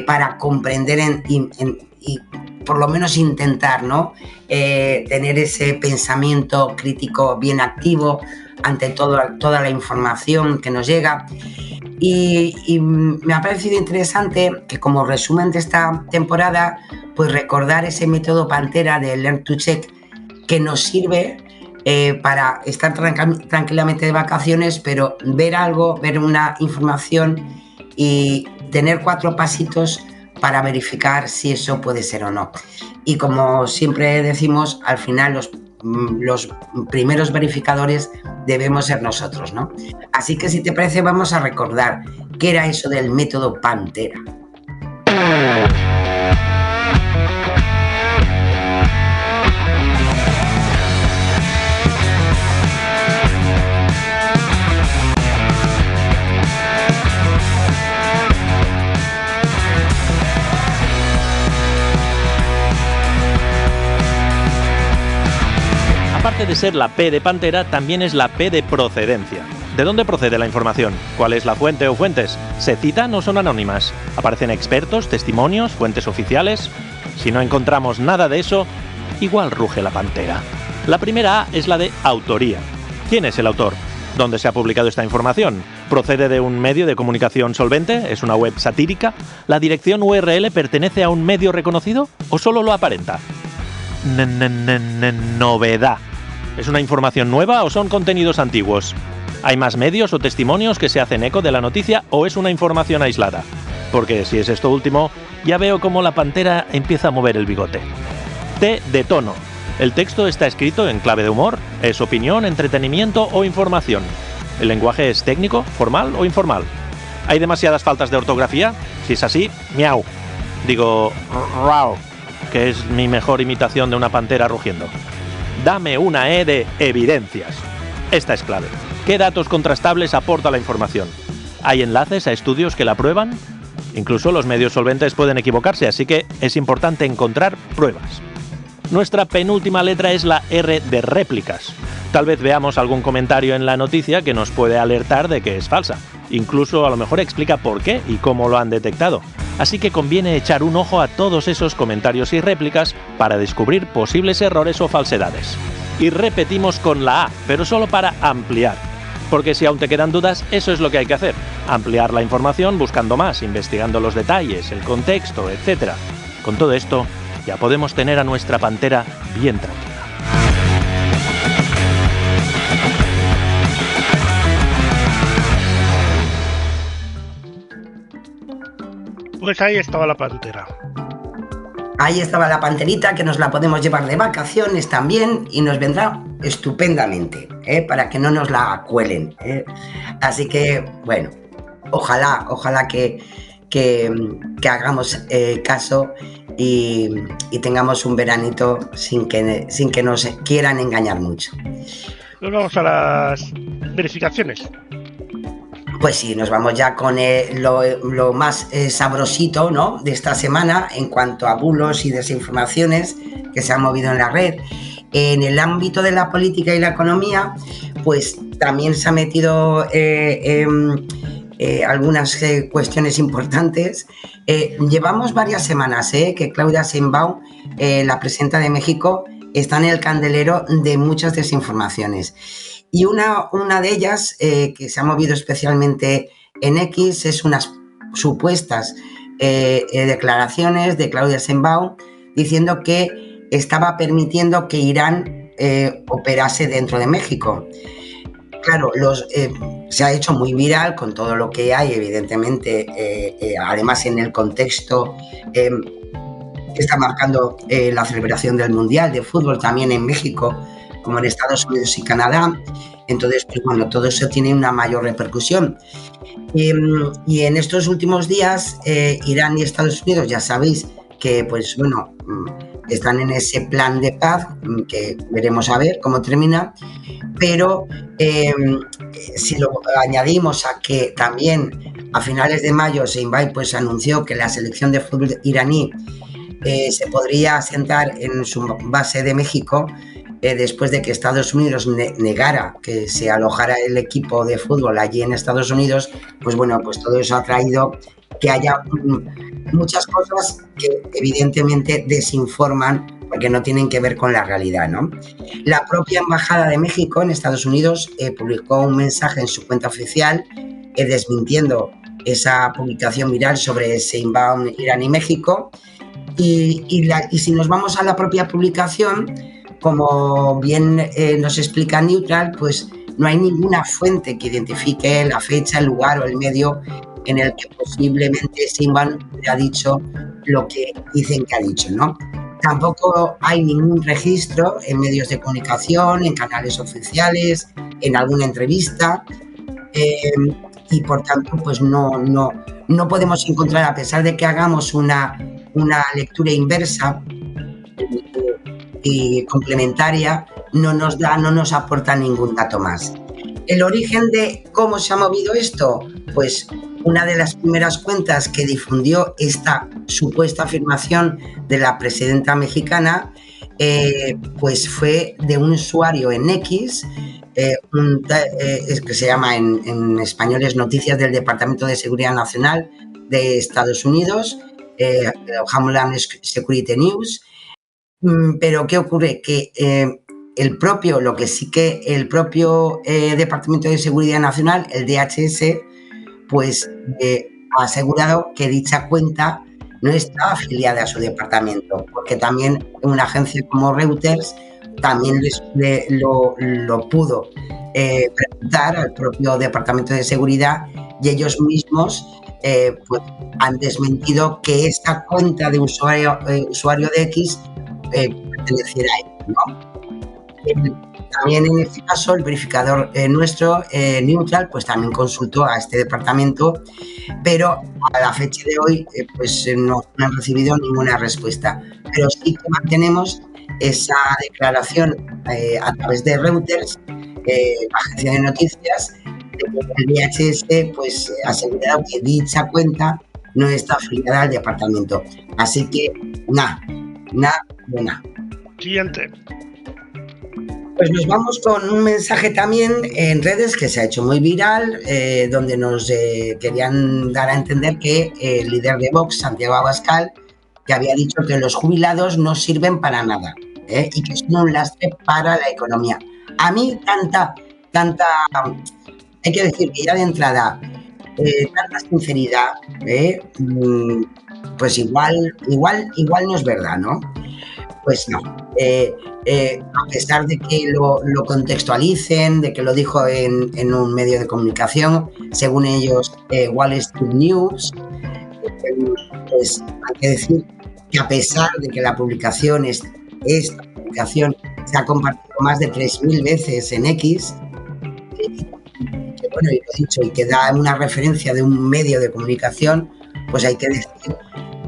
para comprender y por lo menos intentar, ¿no? Tener ese pensamiento crítico bien activo ante toda la información que nos llega. Y me ha parecido interesante que, como resumen de esta temporada, pues recordar ese método Pantera de Learn to Check, que nos sirve para estar tranquilamente de vacaciones, pero ver algo, ver una información y tener 4 pasitos para verificar si eso puede ser o no. Y como siempre decimos, al final los primeros verificadores debemos ser nosotros, ¿no? Así que, si te parece, vamos a recordar qué era eso del método Pantera. Aparte de ser la P de Pantera, también es la P de procedencia. ¿De dónde procede la información? ¿Cuál es la fuente o fuentes? ¿Se citan o son anónimas? ¿Aparecen expertos, testimonios, fuentes oficiales? Si no encontramos nada de eso, igual ruge la pantera. La primera A es la de autoría. ¿Quién es el autor? ¿Dónde se ha publicado esta información? ¿Procede de un medio de comunicación solvente? ¿Es una web satírica? ¿La dirección URL pertenece a un medio reconocido o solo lo aparenta? Novedad. ¿Es una información nueva o son contenidos antiguos? ¿Hay más medios o testimonios que se hacen eco de la noticia o es una información aislada? Porque si es esto último, ya veo cómo la pantera empieza a mover el bigote. T de tono. ¿El texto está escrito en clave de humor? ¿Es opinión, entretenimiento o información? ¿El lenguaje es técnico, formal o informal? ¿Hay demasiadas faltas de ortografía? Si es así, miau. Digo, rau, que es mi mejor imitación de una pantera rugiendo. Dame una E de evidencias. Esta es clave. ¿Qué datos contrastables aporta la información? ¿Hay enlaces a estudios que la prueban? Incluso los medios solventes pueden equivocarse, así que es importante encontrar pruebas. Nuestra penúltima letra es la R de réplicas. Tal vez veamos algún comentario en la noticia que nos puede alertar de que es falsa. Incluso a lo mejor explica por qué y cómo lo han detectado. Así que conviene echar un ojo a todos esos comentarios y réplicas para descubrir posibles errores o falsedades. Y repetimos con la A, pero solo para ampliar. Porque si aún te quedan dudas, eso es lo que hay que hacer. Ampliar la información buscando más, investigando los detalles, el contexto, etc. Con todo esto, ya podemos tener a nuestra pantera bien tranquila. Pues ahí estaba la pantera. Ahí estaba la panterita, que nos la podemos llevar de vacaciones también y nos vendrá estupendamente, para que no nos la cuelen. Así que, bueno, ojalá que hagamos caso y tengamos un veranito sin que nos quieran engañar mucho. Nos vamos a las verificaciones. Pues sí, nos vamos ya con lo más sabrosito, ¿no?, de esta semana en cuanto a bulos y desinformaciones que se han movido en la red. En el ámbito de la política y la economía, pues también se ha metido algunas cuestiones importantes. Llevamos varias semanas que Claudia Sheinbaum, la presidenta de México, está en el candelero de muchas desinformaciones. Y una de ellas, que se ha movido especialmente en X, es unas supuestas declaraciones de Claudia Sheinbaum diciendo que estaba permitiendo que Irán operase dentro de México. Claro, se ha hecho muy viral con todo lo que hay, evidentemente, además en el contexto que está marcando la celebración del Mundial de Fútbol también en México, como en Estados Unidos y Canadá. Entonces, pues bueno, todo eso tiene una mayor repercusión. Y en estos últimos días, Irán y Estados Unidos, ya sabéis que, pues bueno, están en ese plan de paz, que veremos a ver cómo termina, pero si lo añadimos a que también a finales de mayo Sheinbaum pues anunció que la selección de fútbol iraní se podría asentar en su base de México, después de que Estados Unidos negara que se alojara el equipo de fútbol allí en Estados Unidos, pues bueno, pues todo eso ha traído que haya muchas cosas que evidentemente desinforman porque no tienen que ver con la realidad, ¿no? La propia Embajada de México en Estados Unidos publicó un mensaje en su cuenta oficial desmintiendo esa publicación viral sobre Sheinbaum, Irán y México. Y si nos vamos a la propia publicación, como bien nos explica Neutral, pues no hay ninguna fuente que identifique la fecha, el lugar o el medio en el que posiblemente Sheinbaum ha dicho lo que dicen que ha dicho, ¿no? Tampoco hay ningún registro en medios de comunicación, en canales oficiales, en alguna entrevista, y por tanto pues no podemos encontrar, a pesar de que hagamos una lectura inversa y complementaria, no nos aporta ningún dato más. El origen de cómo se ha movido esto, pues una de las primeras cuentas que difundió esta supuesta afirmación de la presidenta mexicana, pues fue de un usuario en X, que se llama en español es Noticias del Departamento de Seguridad Nacional de Estados Unidos, Homeland Security News. Pero ¿qué ocurre? Que el propio Departamento de Seguridad Nacional, el DHS, pues ha asegurado que dicha cuenta no está afiliada a su departamento, porque también una agencia como Reuters también lo pudo preguntar al propio Departamento de Seguridad, y ellos mismos pues han desmentido que esta cuenta de usuario de X perteneciera a él, ¿no? También en este caso el verificador nuestro, Neutral, pues también consultó a este departamento, pero a la fecha de hoy pues no han recibido ninguna respuesta. Pero sí que mantenemos esa declaración a través de Reuters, agencia de noticias, de que el DHS pues ha asegurado que dicha cuenta no está afiliada al departamento. Así que nada. Siguiente. Pues nos vamos con un mensaje también en redes que se ha hecho muy viral, donde nos querían dar a entender que el líder de Vox, Santiago Abascal, que había dicho que los jubilados no sirven para nada, y que son un lastre para la economía. A mí tanta, hay que decir que ya de entrada, tanta sinceridad, pues igual no es verdad, ¿no? Pues no. A pesar de que lo contextualicen, de que lo dijo en un medio de comunicación, según ellos, Wall Street News, pues hay que decir que a pesar de que esta publicación se ha compartido más de 3.000 veces en X, que bueno, y lo he dicho, y que da una referencia de un medio de comunicación, pues hay que decir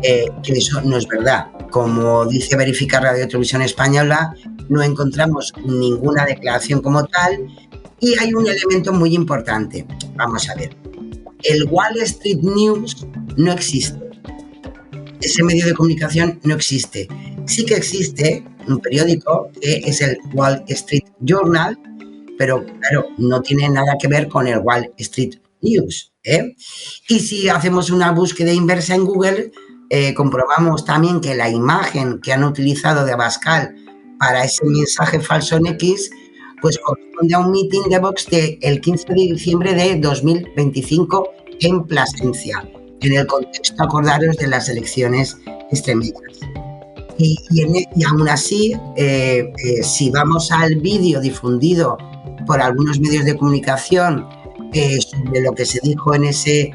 que eso no es verdad. Como dice Verificar Radio Televisión Española, no encontramos ninguna declaración como tal, y hay un elemento muy importante. Vamos a ver. El Wall Street News no existe. Ese medio de comunicación no existe. Sí que existe un periódico que es el Wall Street Journal, pero claro, no tiene nada que ver con el Wall Street news, ¿eh? Y si hacemos una búsqueda inversa en Google, comprobamos también que la imagen que han utilizado de Abascal para ese mensaje falso en X, pues corresponde a un meeting de Vox del 15 de diciembre de 2025 en Plasencia, en el contexto, acordaros, de las elecciones extremeñas. Y aún así, si vamos al vídeo difundido por algunos medios de comunicación sobre lo que se dijo en ese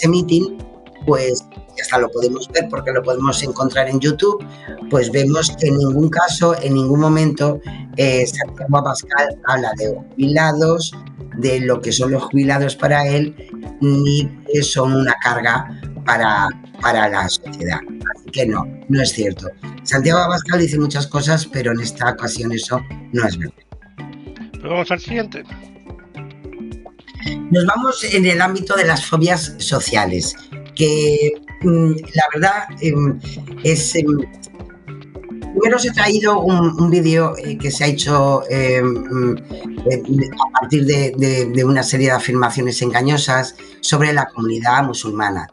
meeting, pues hasta lo podemos ver porque lo podemos encontrar en YouTube, pues vemos que en ningún caso, en ningún momento, Santiago Abascal habla de jubilados, de lo que son los jubilados para él, ni que son una carga para la sociedad. Así que no es cierto. Santiago Abascal dice muchas cosas, pero en esta ocasión eso no es verdad. Pero vamos al siguiente. Nos vamos en el ámbito de las fobias sociales, que la verdad es... Primero os he traído un vídeo que se ha hecho a partir de una serie de afirmaciones engañosas sobre la comunidad musulmana.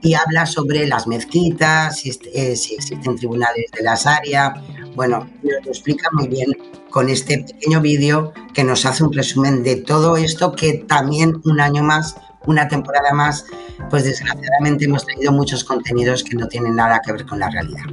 Y habla sobre las mezquitas, si existen tribunales de la Sharia. Bueno, nos lo explica muy bien con este pequeño vídeo que nos hace un resumen de todo esto, que también un año más, una temporada más, pues desgraciadamente hemos tenido muchos contenidos que no tienen nada que ver con la realidad.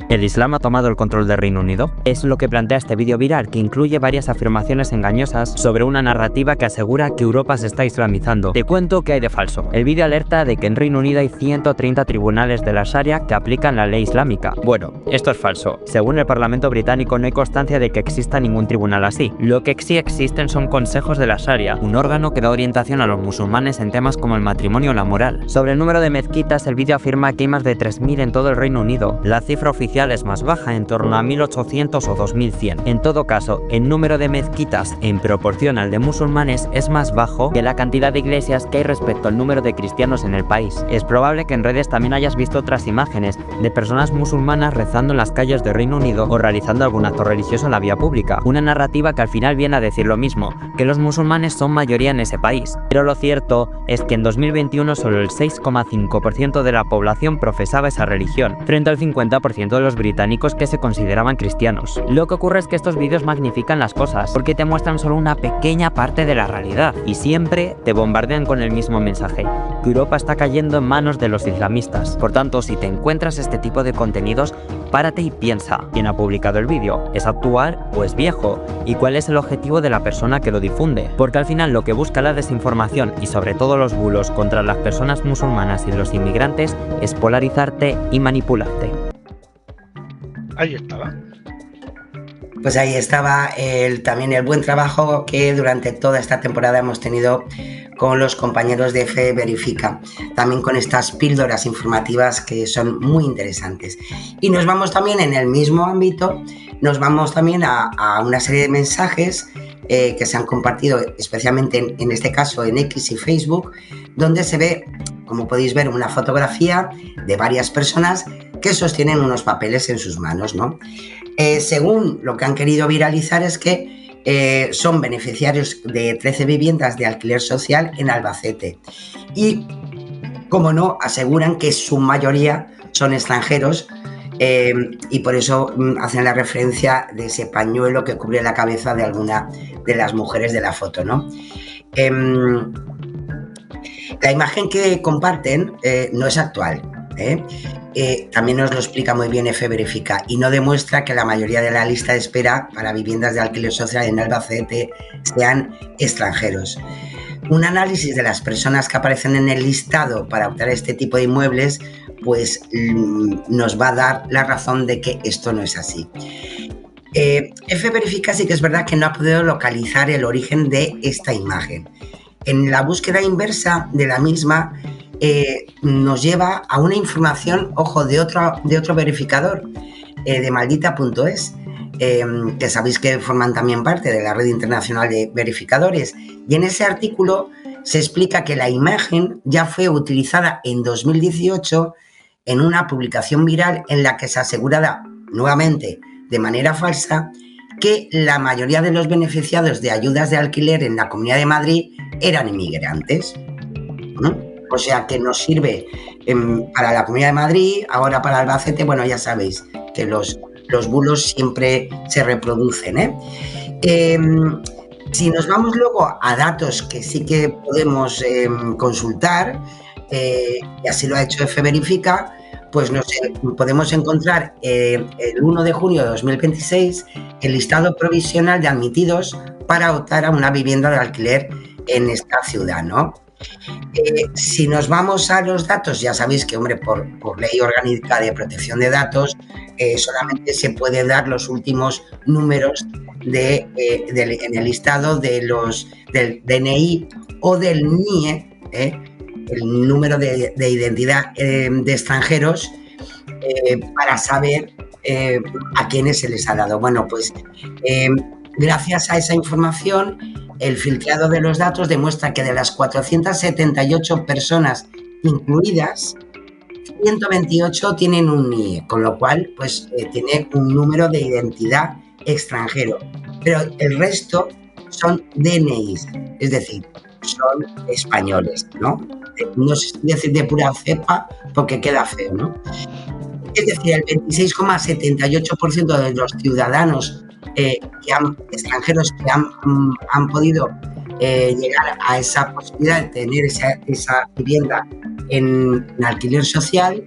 ¿El Islam ha tomado el control del Reino Unido? Es lo que plantea este vídeo viral, que incluye varias afirmaciones engañosas sobre una narrativa que asegura que Europa se está islamizando. Te cuento qué hay de falso. El vídeo alerta de que en Reino Unido hay 130 tribunales de la Sharia que aplican la ley islámica. Bueno, esto es falso. Según el Parlamento británico, no hay constancia de que exista ningún tribunal así. Lo que sí existen son consejos de la Sharia, un órgano que da orientación a los musulmanes en temas como el matrimonio o la moral. Sobre el número de mezquitas, el vídeo afirma que hay más de 3.000 en todo el Reino Unido. La cifra oficial es más baja, en torno a 1.800 o 2.100. En todo caso, el número de mezquitas en proporción al de musulmanes es más bajo que la cantidad de iglesias que hay respecto al número de cristianos en el país. Es probable que en redes también hayas visto otras imágenes de personas musulmanas rezando en las calles de Reino Unido o realizando algún acto religioso en la vía pública. Una narrativa que al final viene a decir lo mismo, que los musulmanes son mayoría en ese país. Pero lo cierto es que en 2021 solo el 6,5% de la población profesaba esa religión, frente al 50% de los británicos que se consideraban cristianos. Lo que ocurre es que estos vídeos magnifican las cosas, porque te muestran solo una pequeña parte de la realidad, y siempre te bombardean con el mismo mensaje, que Europa está cayendo en manos de los islamistas. Por tanto, si te encuentras este tipo de contenidos, párate y piensa, ¿quién ha publicado el vídeo? ¿Es actual o es viejo? ¿Y cuál es el objetivo de la persona que lo difunde? Porque al final lo que busca la desinformación y sobre todo los bulos contra las personas musulmanas y los inmigrantes es polarizarte y manipularte. Ahí estaba. Pues ahí estaba también el buen trabajo que durante toda esta temporada hemos tenido con los compañeros de Fe Verifica, también con estas píldoras informativas que son muy interesantes. Y nos vamos también en el mismo ámbito, nos vamos también a una serie de mensajes que se han compartido especialmente en este caso en X y Facebook, donde se ve, como podéis ver, una fotografía de varias personas que sostienen unos papeles en sus manos, ¿no? Según lo que han querido viralizar es que son beneficiarios de 13 viviendas de alquiler social en Albacete y, como no, aseguran que su mayoría son extranjeros y por eso hacen la referencia de ese pañuelo que cubre la cabeza de alguna de las mujeres de la foto, ¿no? La imagen que comparten no es actual, también nos lo explica muy bien F Verifica y no demuestra que la mayoría de la lista de espera para viviendas de alquiler social en Albacete sean extranjeros. Un análisis de las personas que aparecen en el listado para optar a este tipo de inmuebles pues nos va a dar la razón de que esto no es así. F Verifica sí que es verdad que no ha podido localizar el origen de esta imagen. En la búsqueda inversa de la misma nos lleva a una información, ojo, de otro verificador, de maldita.es, que sabéis que forman también parte de la red internacional de verificadores. Y en ese artículo se explica que la imagen ya fue utilizada en 2018 en una publicación viral en la que se aseguraba nuevamente de manera falsa que la mayoría de los beneficiados de ayudas de alquiler en la Comunidad de Madrid eran inmigrantes, ¿no? O sea que nos sirve para la Comunidad de Madrid, ahora para Albacete. Bueno, ya sabéis que los bulos siempre se reproducen, ¿eh? Si nos vamos luego a datos que sí que podemos consultar, y así lo ha hecho F Verifica, pues podemos encontrar el 1 de junio de 2026 el listado provisional de admitidos para optar a una vivienda de alquiler en esta ciudad, ¿no? Si nos vamos a los datos, ya sabéis que, hombre, por ley orgánica de protección de datos, solamente se puede dar los últimos números en el listado del DNI o del NIE, el número de identidad de extranjeros, para saber a quiénes se les ha dado. Bueno, pues gracias a esa información, el filtrado de los datos demuestra que de las 478 personas incluidas, 128 tienen un NIE, con lo cual pues tiene un número de identidad extranjero, pero el resto son DNIs, es decir, son españoles, ¿no? No sé si decir de pura cepa porque queda feo, ¿no? Es decir, el 26,78% de los ciudadanos extranjeros que han podido llegar a esa posibilidad de tener esa vivienda en alquiler social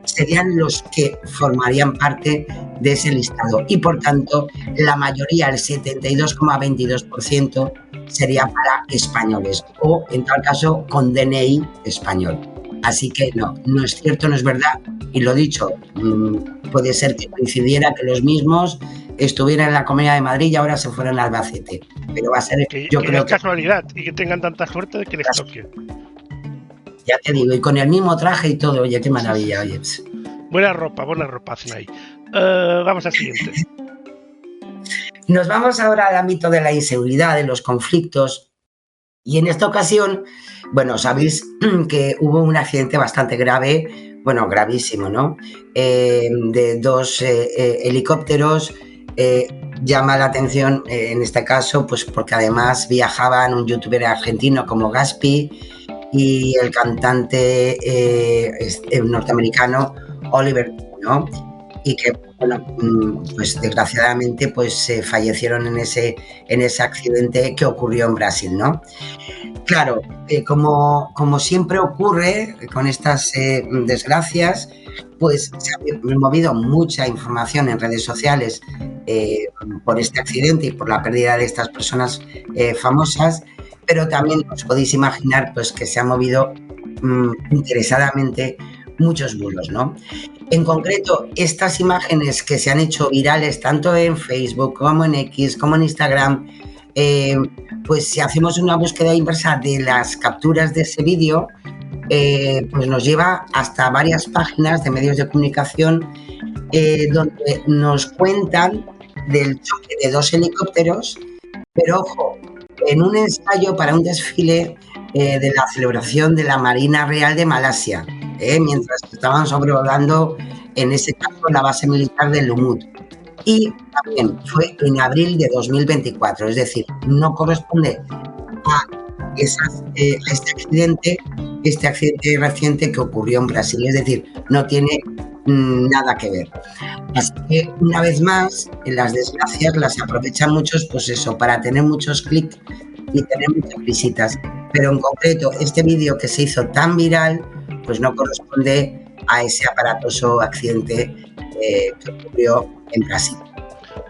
serían los que formarían parte de ese listado, y por tanto la mayoría, el 72,22%, sería para españoles o en tal caso con DNI español. Así que no es cierto, no es verdad, y lo dicho, puede ser que coincidiera que los mismos estuvieran en la Comunidad de Madrid y ahora se fueran a Albacete, pero va a ser, yo creo que casualidad y que tengan tanta suerte de que les toque. Ya te digo, y con el mismo traje y todo, oye, qué maravilla, oye. Buena ropa hacen ahí. Vamos al siguiente. Nos vamos ahora al ámbito de la inseguridad, de los conflictos, y en esta ocasión, bueno, sabéis que hubo un accidente bastante grave, bueno, gravísimo, ¿no? De dos helicópteros. Llama la atención en este caso, pues porque además viajaban un youtuber argentino como Gaspi y el cantante norteamericano Oliver, ¿no? Y que, bueno, pues desgraciadamente pues fallecieron en ese accidente que ocurrió en Brasil, ¿no? Claro, como siempre ocurre con estas desgracias, pues se ha movido mucha información en redes sociales por este accidente y por la pérdida de estas personas famosas, pero también os podéis imaginar pues que se han movido interesadamente muchos bulos, ¿no? En concreto, estas imágenes que se han hecho virales tanto en Facebook como en X, como en Instagram, pues si hacemos una búsqueda inversa de las capturas de ese vídeo, pues nos lleva hasta varias páginas de medios de comunicación donde nos cuentan del choque de dos helicópteros, pero ojo, en un ensayo para un desfile de la celebración de la Marina Real de Malasia, mientras estaban sobrevolando, en ese caso, la base militar de Lumut. Y también fue en abril de 2024, es decir, no corresponde a este accidente reciente que ocurrió en Brasil, es decir, no tiene nada que ver. Así que, una vez más, las desgracias las aprovechan muchos, pues eso, para tener muchos clics y tener muchas visitas. Pero en concreto, este vídeo que se hizo tan viral, pues no corresponde a ese aparatoso accidente que ocurrió en Brasil.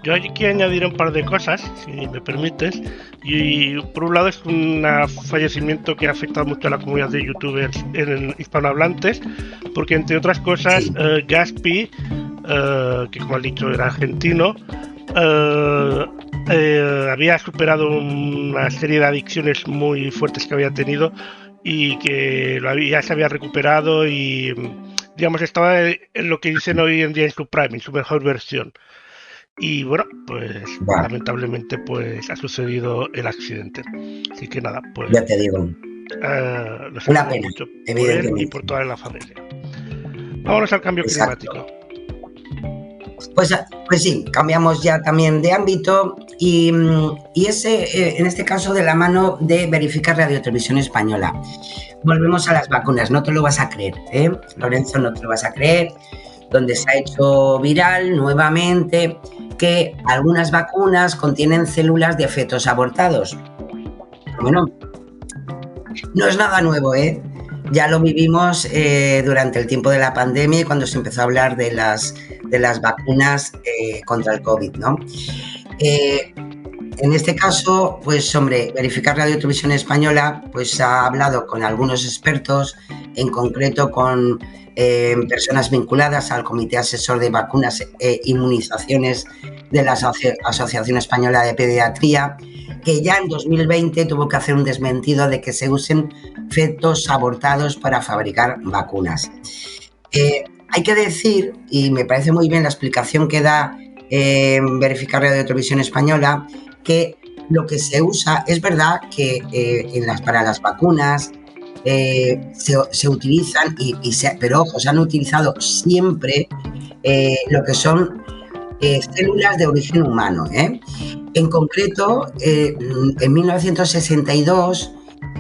Yo aquí quiero añadir un par de cosas, si me permites. Y por un lado es un fallecimiento que ha afectado mucho a la comunidad de youtubers hispanohablantes, porque entre otras cosas, Gaspi, que como has dicho era argentino, había superado una serie de adicciones muy fuertes que había tenido y que ya se había recuperado y, digamos, estaba en lo que dicen hoy en día en su prime, en su mejor versión. Y bueno, pues lamentablemente pues ha sucedido el accidente. Así que nada, pues ya te digo, una pena, mucho por él y por toda la familia. Vámonos al cambio climático. Pues sí, cambiamos ya también de ámbito y en este caso de la mano de Verificar Radio Televisión Española. Volvemos a las vacunas, no te lo vas a creer, Lorenzo, no te lo vas a creer, donde se ha hecho viral nuevamente que algunas vacunas contienen células de fetos abortados. Bueno, no es nada nuevo, ya lo vivimos durante el tiempo de la pandemia y cuando se empezó a hablar de las vacunas contra el COVID, ¿no? En este caso, pues hombre, Verificar Radio Televisión Española pues ha hablado con algunos expertos, en concreto con personas vinculadas al Comité Asesor de Vacunas e Inmunizaciones de la Asociación Española de Pediatría, que ya en 2020 tuvo que hacer un desmentido de que se usen fetos abortados para fabricar vacunas. Hay que decir, y me parece muy bien la explicación que da Verificar Radio Televisión Española, que lo que se usa, es verdad que para las vacunas se utilizan, pero ojo, se han utilizado siempre lo que son células de origen humano. En concreto, en 1962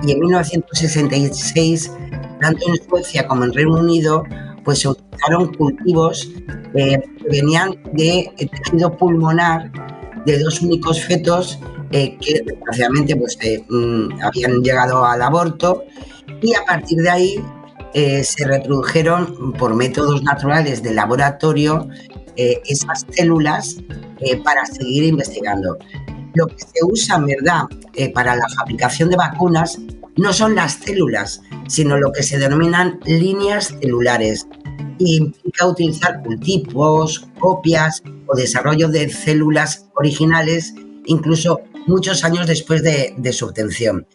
y en 1966, tanto en Suecia como en Reino Unido, pues se utilizaron cultivos que venían de tejido pulmonar de dos únicos fetos que desgraciadamente pues, habían llegado al aborto, y a partir de ahí se reprodujeron por métodos naturales de laboratorio esas células para seguir investigando. Lo que se usa en verdad para la fabricación de vacunas no son las células, sino lo que se denominan líneas celulares. Y implica utilizar cultivos, copias o desarrollo de células originales, incluso muchos años después de su obtención.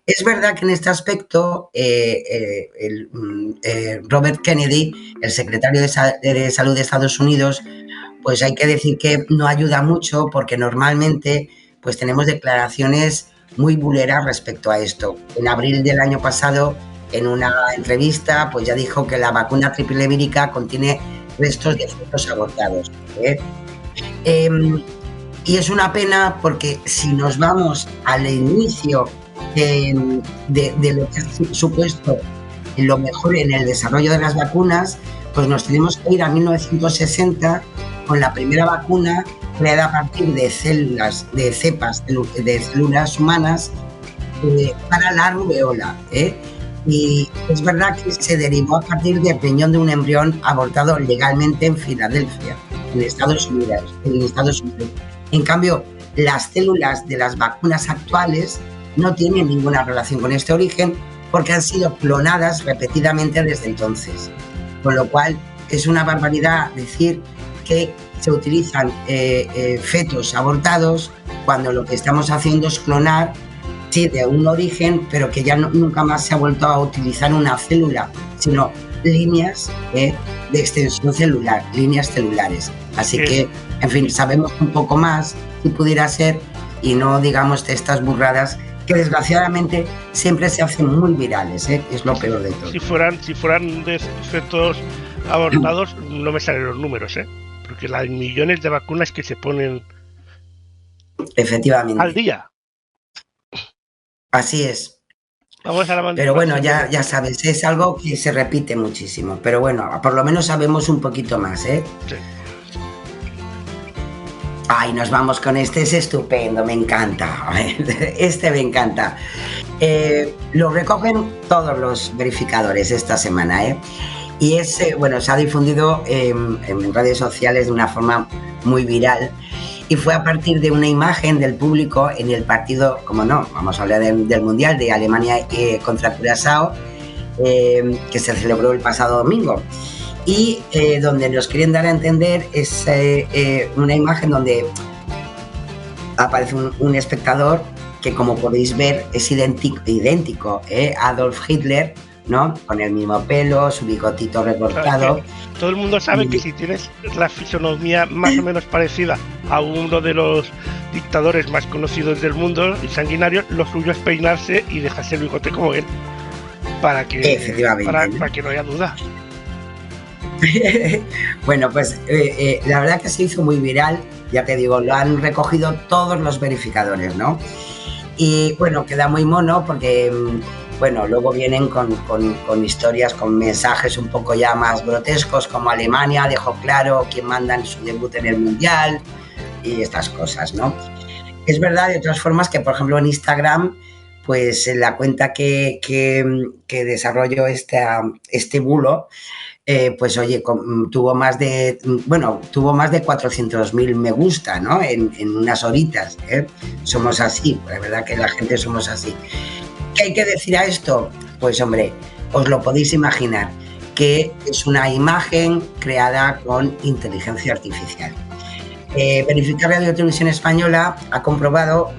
Es verdad que en este aspecto Robert Kennedy, el secretario de Salud de Estados Unidos, pues hay que decir que no ayuda mucho, porque normalmente pues tenemos declaraciones muy buleras respecto a esto. En abril del año pasado, en una entrevista, pues ya dijo que la vacuna triple vírica contiene restos de fetos abortados. Y es una pena, porque si nos vamos al inicio de lo que ha supuesto lo mejor en el desarrollo de las vacunas, pues nos tenemos que ir a 1960 con la primera vacuna creada a partir de células, de cepas de células humanas para la rubeola. Y es verdad que se derivó a partir del riñón de un embrión abortado legalmente en Filadelfia, en Estados Unidos. En cambio, las células de las vacunas actuales no tienen ninguna relación con este origen, porque han sido clonadas repetidamente desde entonces. Con lo cual, es una barbaridad decir que se utilizan fetos abortados cuando lo que estamos haciendo es clonar, sí, de un origen, pero que ya nunca más se ha vuelto a utilizar una célula, sino líneas de extensión celular, líneas celulares. Así que, en fin, sabemos un poco más, si pudiera ser, y no digamos de estas burradas que desgraciadamente siempre se hacen muy virales, es lo peor de todo. Si fueran de fetos abortados, no me salen los números, porque las millones de vacunas que se ponen efectivamente al día. Así es. Vamos a la pero bueno, ya sabes, es algo que se repite muchísimo, pero bueno, por lo menos sabemos un poquito más, Sí. Ay, nos vamos con este, es estupendo, me encanta. Este me encanta. Lo recogen todos los verificadores esta semana, Y bueno, se ha difundido en redes sociales de una forma muy viral, y fue a partir de una imagen del público en el partido, como no, vamos a hablar del Mundial de Alemania contra Curazao, que se celebró el pasado domingo. Y donde nos quieren dar a entender es una imagen donde aparece un espectador que, como podéis ver, es idéntico a Adolf Hitler, ¿no? Con el mismo pelo, su bigotito recortado. Todo el mundo sabe que si tienes la fisonomía más o menos parecida a uno de los dictadores más conocidos del mundo y sanguinarios, lo suyo es peinarse y dejarse el bigote como él, para que no haya duda. Bueno, pues la verdad que se hizo muy viral, ya te digo, lo han recogido todos los verificadores, ¿no? Y bueno, queda muy mono porque, bueno, luego vienen con historias, con mensajes un poco ya más grotescos, como Alemania dejó claro quién manda en su debut en el Mundial y estas cosas, ¿no? Es verdad, de otras formas, que por ejemplo en Instagram, pues en la cuenta que desarrolló este bulo, pues oye, tuvo más de 400.000 me gusta, ¿no? En unas horitas, ¿eh? Somos así, la verdad que la gente somos así. ¿Qué hay que decir a esto? Pues hombre, os lo podéis imaginar, que es una imagen creada con inteligencia artificial. Verificar Radio Televisión Española ha comprobado,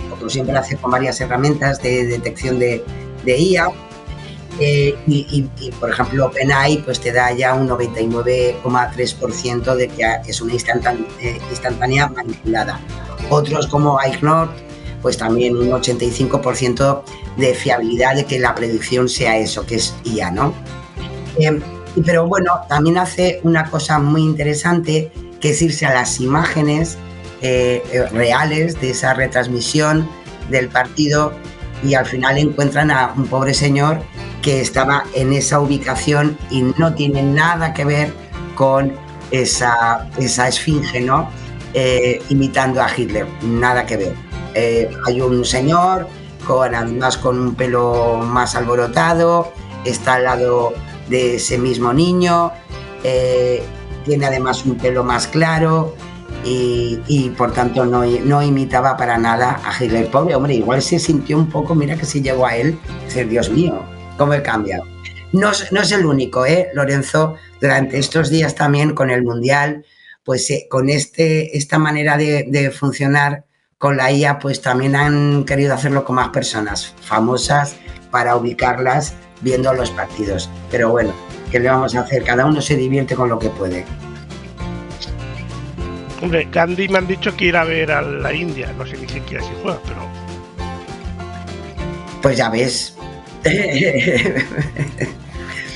como siempre hace con varias herramientas de detección de IA, y por ejemplo OpenAI pues te da ya un 99,3% de que es una instantánea manipulada. Otros como Ignore pues también un 85% de fiabilidad de que la predicción sea eso, que es IA, ¿no? Pero bueno, también hace una cosa muy interesante, que es irse a las imágenes reales de esa retransmisión del partido, y al final encuentran a un pobre señor que estaba en esa ubicación y no tiene nada que ver con esa esfinge, ¿no? Imitando a Hitler, nada que ver. Hay un señor además con un pelo más alborotado, está al lado de ese mismo niño, tiene además un pelo más claro y por tanto no imitaba para nada a Hitler. Pobre hombre, igual se sintió un poco, mira que si llegó a él, decir, Dios mío, cómo he cambiado. No es el único, Lorenzo, durante estos días también con el Mundial, pues con esta manera de funcionar con la IA, pues también han querido hacerlo con más personas famosas para ubicarlas viendo los partidos. Pero bueno, ¿qué le vamos a hacer? Cada uno se divierte con lo que puede. Hombre, Gandhi me han dicho que ir a ver a la India, no sé ni siquiera si juega, pero... Pues ya ves.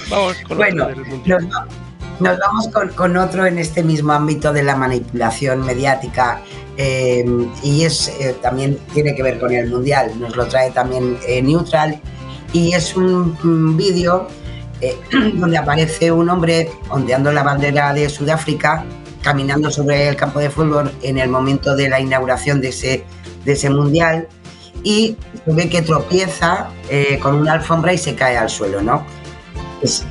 Vamos con bueno, otro del Mundial. Nos vamos con otro en este mismo ámbito de la manipulación mediática, y también tiene que ver con el Mundial. Nos lo trae también Neutral, y es un vídeo donde aparece un hombre ondeando la bandera de Sudáfrica, caminando sobre el campo de fútbol en el momento de la inauguración de ese Mundial, y se ve que tropieza con una alfombra y se cae al suelo, ¿no? Es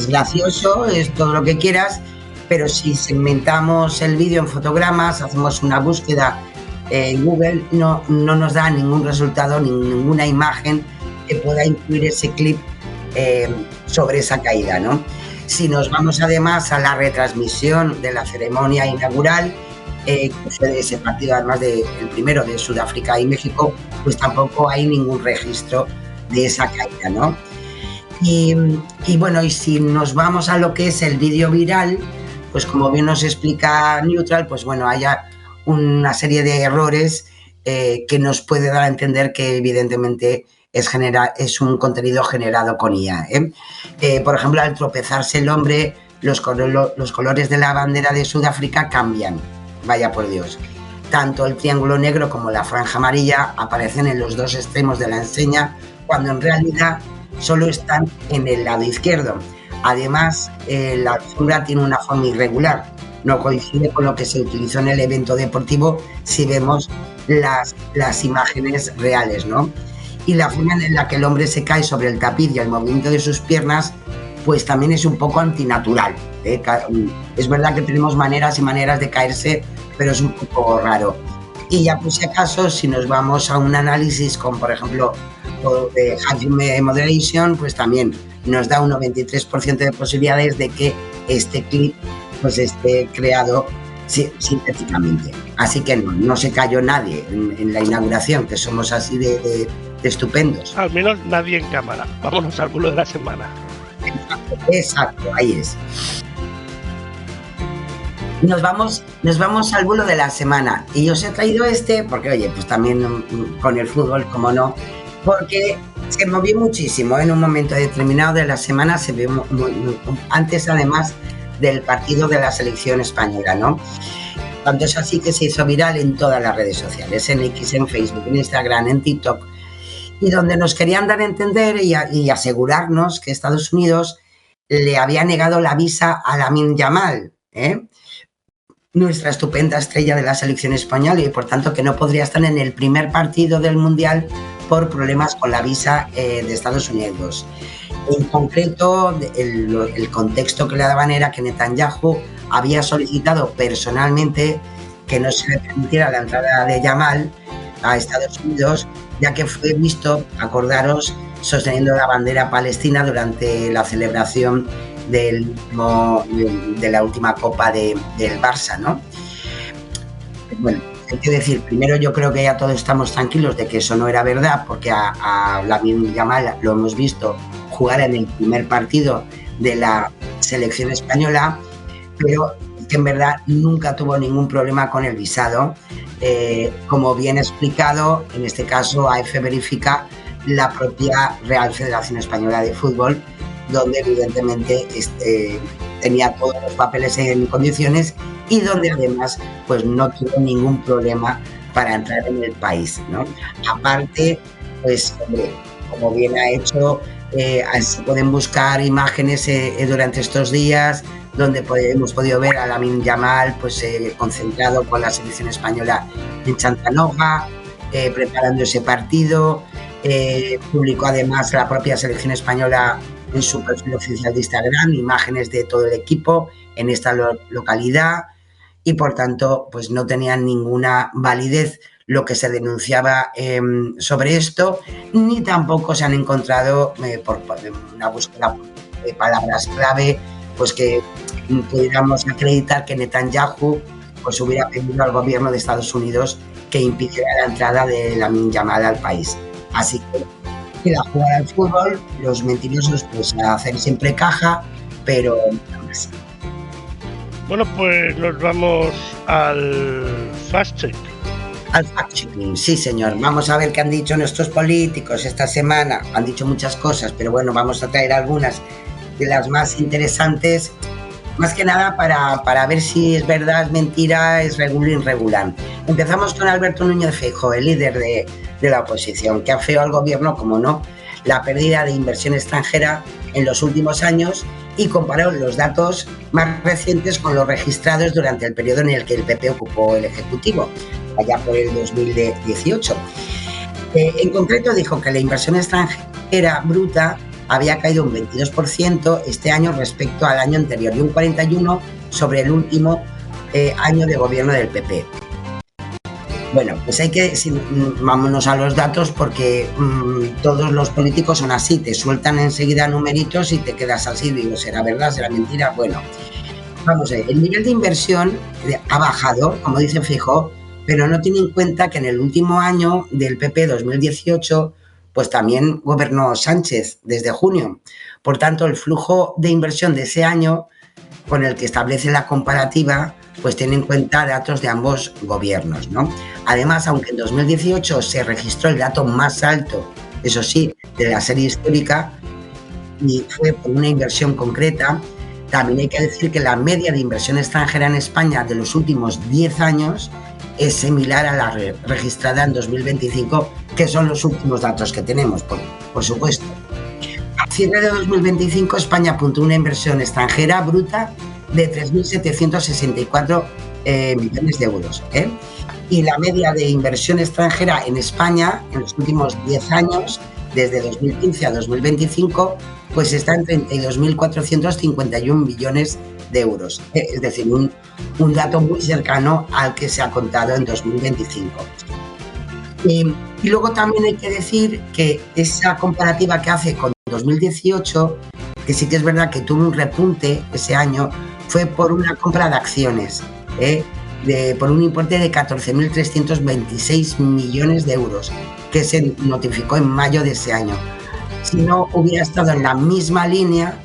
gracioso, es todo lo que quieras, pero si segmentamos el vídeo en fotogramas, hacemos una búsqueda en Google, no nos da ningún resultado, ninguna imagen que pueda incluir ese clip sobre esa caída, ¿no? Si nos vamos además a la retransmisión de la ceremonia inaugural, que fue de ese partido, además del primero de Sudáfrica y México, pues tampoco hay ningún registro de esa caída, ¿no? Y bueno, y si nos vamos a lo que es el vídeo viral, pues como bien nos explica Neutral, pues bueno, hay una serie de errores que nos puede dar a entender que evidentemente es un contenido generado con IA. Por ejemplo, al tropezarse el hombre, los colores de la bandera de Sudáfrica cambian, vaya por Dios. Tanto el triángulo negro como la franja amarilla aparecen en los dos extremos de la enseña, cuando en realidad solo están en el lado izquierdo. Además, la alfombra tiene una forma irregular, no coincide con lo que se utilizó en el evento deportivo si vemos las imágenes reales, ¿no? Y la forma en la que el hombre se cae sobre el tapiz y el movimiento de sus piernas, pues también es un poco antinatural. Es verdad que tenemos maneras y maneras de caerse, pero es un poco raro. Y ya por si acaso, si nos vamos a un análisis con, por ejemplo, de High Moderation, pues también nos da un 93% de posibilidades de que este clip pues esté creado sintéticamente. Así que no se cayó nadie en la inauguración, que somos así de estupendos. Al menos nadie en cámara. Vámonos al bulo de la semana. Exacto, ahí es. Nos vamos al bulo de la semana. Y os he traído porque, oye, pues también con el fútbol, como no, porque se movió muchísimo en un momento determinado de la semana. Se vio antes, además del partido de la selección española, ¿no? Tanto es así que se hizo viral en todas las redes sociales, en X, en Facebook, en Instagram, en TikTok, y donde nos querían dar a entender y asegurarnos que Estados Unidos le había negado la visa a Lamine Yamal, nuestra estupenda estrella de la selección española, y por tanto que no podría estar en el primer partido del Mundial por problemas con la visa de Estados Unidos. En concreto, el contexto que le daban era que Netanyahu había solicitado personalmente que no se le permitiera la entrada de Yamal a Estados Unidos, ya que fue visto, acordaros, sosteniendo la bandera palestina durante la celebración de la última Copa del Barça, ¿no? Bueno, hay que decir, primero yo creo que ya todos estamos tranquilos de que eso no era verdad, porque a Lamine Yamal lo hemos visto jugar en el primer partido de la selección española, pero que en verdad nunca tuvo ningún problema con el visado. Como bien explicado, en este caso AF verifica la propia Real Federación Española de Fútbol, donde evidentemente tenía todos los papeles en condiciones y donde además pues no tuvo ningún problema para entrar en el país, ¿no? Aparte, pues hombre, como bien ha hecho, se pueden buscar imágenes durante estos días donde hemos podido ver a Lamine Yamal pues, concentrado con la selección española en Chantanova, preparando ese partido. Publicó además la propia selección española en su perfil oficial de Instagram imágenes de todo el equipo en esta localidad, y por tanto pues no tenían ninguna validez lo que se denunciaba sobre esto, ni tampoco se han encontrado por una búsqueda de palabras clave pues que pudiéramos acreditar que Netanyahu pues hubiera pedido al gobierno de Estados Unidos que impidiera la entrada de Lamine Yamal al país. Así que queda jugar al fútbol, los mentirosos pues a hacer siempre caja, pero no más. Bueno, pues nos vamos al Fact Check. Al fact-checking, sí señor. Vamos a ver qué han dicho nuestros políticos esta semana. Han dicho muchas cosas, pero bueno, vamos a traer algunas de las más interesantes, más que nada para ver si es verdad, es mentira, es irregular. Empezamos con Alberto Núñez Feijóo, el líder de la oposición, que afeó al gobierno, como no, la pérdida de inversión extranjera en los últimos años y comparó los datos más recientes con los registrados durante el periodo en el que el PP ocupó el Ejecutivo, allá por el 2018. En concreto dijo que la inversión extranjera bruta había caído un 22% este año respecto al año anterior y un 41% sobre el último año de gobierno del PP. Bueno, pues vámonos a los datos porque todos los políticos son así, te sueltan enseguida numeritos y te quedas así, digo, ¿será verdad, será mentira? Bueno, vamos a ver, el nivel de inversión ha bajado, como dice Feijóo, pero no tiene en cuenta que en el último año del PP 2018 pues también gobernó Sánchez desde junio. Por tanto, el flujo de inversión de ese año con el que establece la comparativa pues tiene en cuenta datos de ambos gobiernos, ¿no? Además, aunque en 2018 se registró el dato más alto, eso sí, de la serie histórica, y fue por una inversión concreta, también hay que decir que la media de inversión extranjera en España de los últimos 10 años es similar a la registrada en 2025, que son los últimos datos que tenemos, por supuesto. A cierre de 2025, España apuntó una inversión extranjera bruta de 3.764 millones de euros. Y la media de inversión extranjera en España en los últimos 10 años, desde 2015 a 2025, pues está en 32.451 millones de euros. Es decir, un dato muy cercano al que se ha contado en 2025. Y luego también hay que decir que esa comparativa que hace con 2018, que sí que es verdad que tuvo un repunte ese año, fue por una compra de acciones, por un importe de 14.326 millones de euros, que se notificó en mayo de ese año. Si no, hubiera estado en la misma línea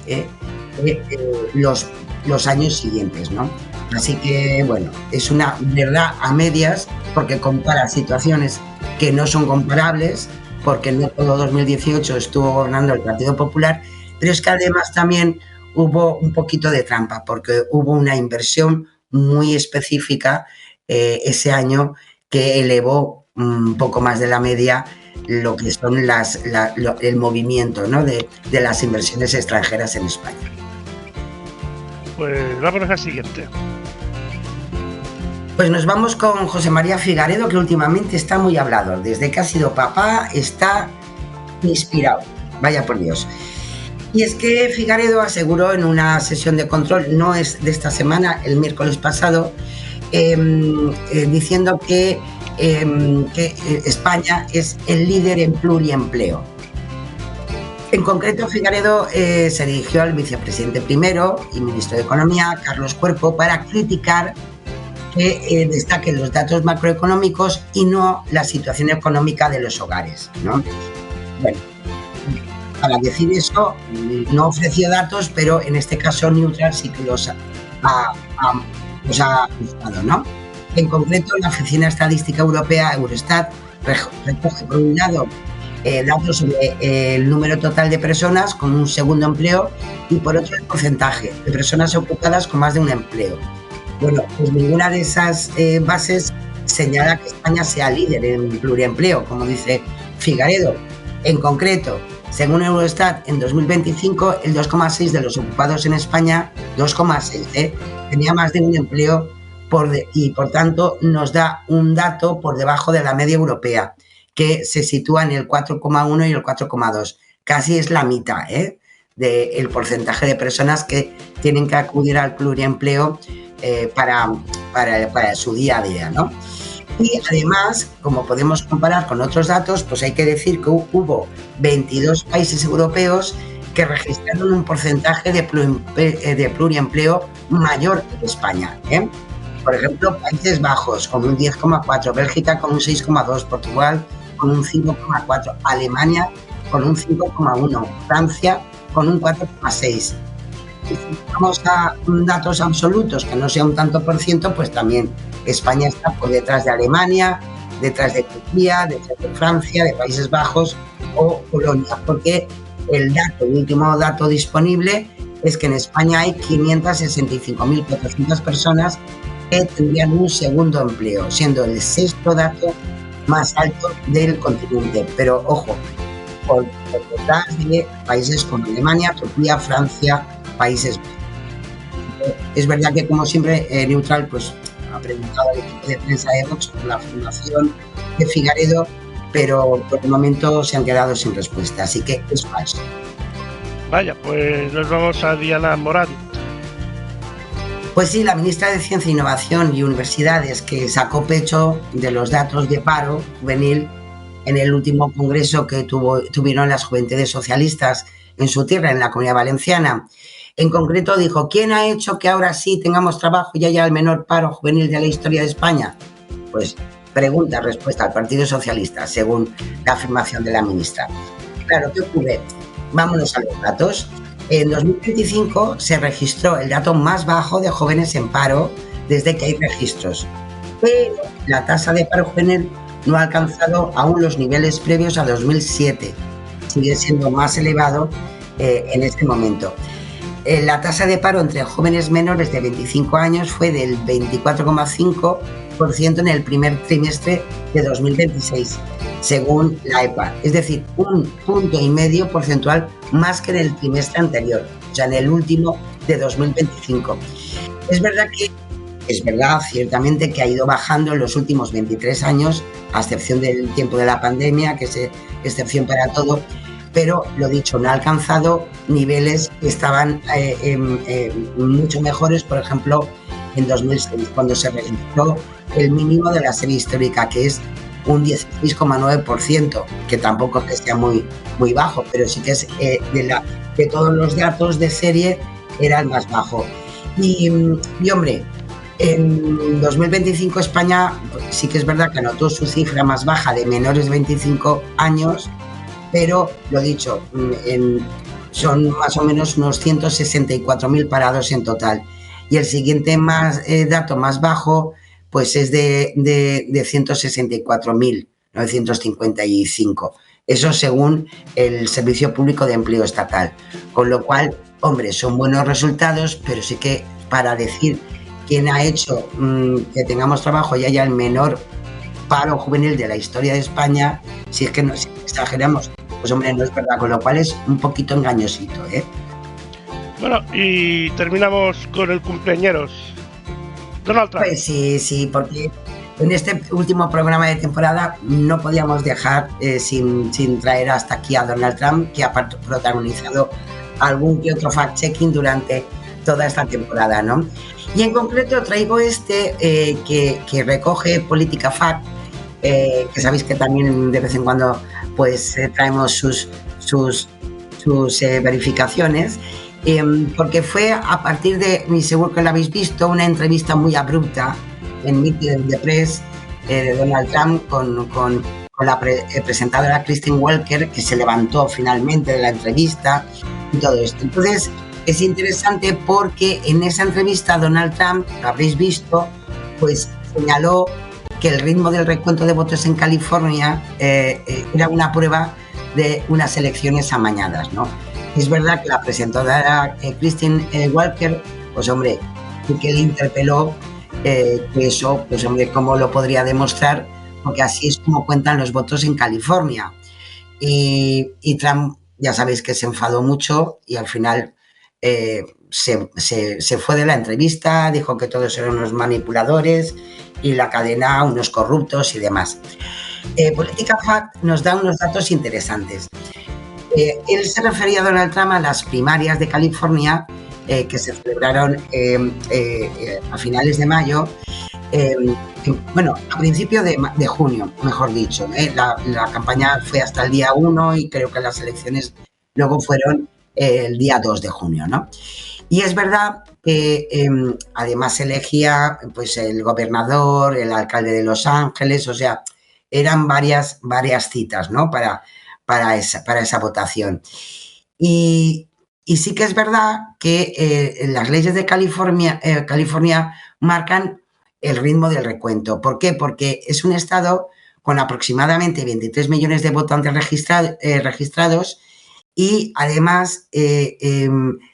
los años siguientes, ¿no? Así que, bueno, es una verdad a medias, porque compara situaciones que no son comparables, porque no todo 2018 estuvo gobernando el Partido Popular, pero es que además también hubo un poquito de trampa porque hubo una inversión muy específica ese año que elevó un poco más de la media lo que son el movimiento, ¿no? de las inversiones extranjeras en España. Pues vámonos al siguiente. Pues nos vamos con José María Figaredo, que últimamente está muy hablador. Desde que ha sido papá está inspirado, vaya por Dios. Y es que Figaredo aseguró en una sesión de control, no es de esta semana, el miércoles pasado, diciendo que España es el líder en pluriempleo. En concreto, Figaredo se dirigió al vicepresidente primero y ministro de Economía, Carlos Cuerpo, para criticar que destaquen los datos macroeconómicos y no la situación económica de los hogares, ¿no? Bueno, para decir eso, no ofreció datos, pero en este caso Neutral sí que los ha buscado, ¿no? En concreto, la Oficina Estadística Europea, Eurostat, recoge por un lado datos sobre el número total de personas con un segundo empleo y por otro el porcentaje de personas ocupadas con más de un empleo. Bueno, pues ninguna de esas bases señala que España sea líder en pluriempleo, como dice Figaredo. En concreto, según Eurostat, en 2025 el 2,6% de los ocupados en España, 2,6%, tenía más de un empleo y por tanto nos da un dato por debajo de la media europea, que se sitúa en el 4,1 y el 4,2. Casi es la mitad del porcentaje de personas que tienen que acudir al pluriempleo para su día a día, ¿no? Y además, como podemos comparar con otros datos, pues hay que decir que hubo 22 países europeos que registraron un porcentaje de pluriempleo mayor que España. Por ejemplo, Países Bajos con un 10,4%, Bélgica con un 6,2%, Portugal con un 5,4%, Alemania con un 5,1%, Francia con un 4,6%. Y si vamos a datos absolutos, que no sea un tanto por ciento, pues también España está por detrás de Alemania, detrás de Turquía, detrás de Francia, de Países Bajos o Polonia, porque el último dato disponible es que en España hay 565.400 personas que tendrían un segundo empleo, siendo el sexto dato más alto del continente. Pero ojo, por detrás de países como Alemania, Turquía, Francia, Países Bajos. Es verdad que, como siempre, Neutral pues ha preguntado al equipo de prensa de Vox por la afirmación de Figaredo, pero por el momento se han quedado sin respuesta, así que es falso. Vaya, pues nos vamos a Diana Morán. Pues sí, la ministra de Ciencia, Innovación y Universidades, que sacó pecho de los datos de paro juvenil en el último congreso que tuvieron las juventudes socialistas en su tierra, en la Comunidad Valenciana. En concreto dijo, ¿quién ha hecho que ahora sí tengamos trabajo y haya el menor paro juvenil de la historia de España? Pues respuesta al Partido Socialista, según la afirmación de la ministra. Claro, ¿qué ocurre? Vámonos a los datos. En 2025 se registró el dato más bajo de jóvenes en paro desde que hay registros, pero la tasa de paro juvenil no ha alcanzado aún los niveles previos a 2007. Sigue siendo más elevado en este momento. La tasa de paro entre jóvenes menores de 25 años fue del 24,5% en el primer trimestre de 2026, según la EPA. Es decir, 1,5 puntos porcentual más que en el trimestre anterior, o sea, en el último de 2025. Es verdad, ciertamente, que ha ido bajando en los últimos 23 años, a excepción del tiempo de la pandemia, que es excepción para todo, pero lo dicho, no ha alcanzado niveles que estaban mucho mejores, por ejemplo, en 2006, cuando se registró el mínimo de la serie histórica, que es un 16,9%, que tampoco es que sea muy bajo, pero sí que es de todos los datos de serie era el más bajo. Y hombre, en 2025 España sí que es verdad que anotó su cifra más baja de menores de 25 años, pero lo dicho, son más o menos unos 164.000 parados en total. Y el siguiente dato más bajo pues es de 164.955. Eso según el Servicio Público de Empleo Estatal. Con lo cual, hombre, son buenos resultados, pero sí que para decir quién ha hecho que tengamos trabajo y haya el menor paro juvenil de la historia de España, si es que si exageramos, pues hombre, no es verdad, con lo cual es un poquito engañosito, ¿eh? Bueno, y terminamos con el cumpleañeros. Donald Trump. Pues sí, porque en este último programa de temporada no podíamos dejar sin traer hasta aquí a Donald Trump, que ha protagonizado algún que otro fact-checking durante toda esta temporada, ¿no? Y en concreto traigo que recoge Política Fact, que sabéis que también de vez en cuando pues traemos sus verificaciones, porque fue a partir de, y seguro que lo habéis visto, una entrevista muy abrupta en Meet the Press de Donald Trump con la presentadora Kristen Welker, que se levantó finalmente de la entrevista y todo esto. Entonces es interesante porque en esa entrevista Donald Trump, lo habréis visto, pues señaló que el ritmo del recuento de votos en California era una prueba de unas elecciones amañadas, ¿no? Es verdad que la presentadora Kristen Welker, pues hombre, que le interpeló que eso, pues hombre, ¿cómo lo podría demostrar? Porque así es como cuentan los votos en California. Y Trump, ya sabéis que se enfadó mucho y al final se fue de la entrevista, dijo que todos eran unos manipuladores y la cadena unos corruptos y demás. Política Fact nos da unos datos interesantes. Él se refería a Donald Trump a las primarias de California que se celebraron a finales de mayo, bueno, a principios de junio, mejor dicho. La campaña fue hasta el día 1 y creo que las elecciones luego fueron el día 2 de junio, ¿no? Y es verdad que además se elegía pues, el gobernador, el alcalde de Los Ángeles, o sea, eran varias citas, ¿no? Para esa votación. Y sí que es verdad que las leyes de California marcan el ritmo del recuento. ¿Por qué? Porque es un estado con aproximadamente 23 millones de votantes registrados y además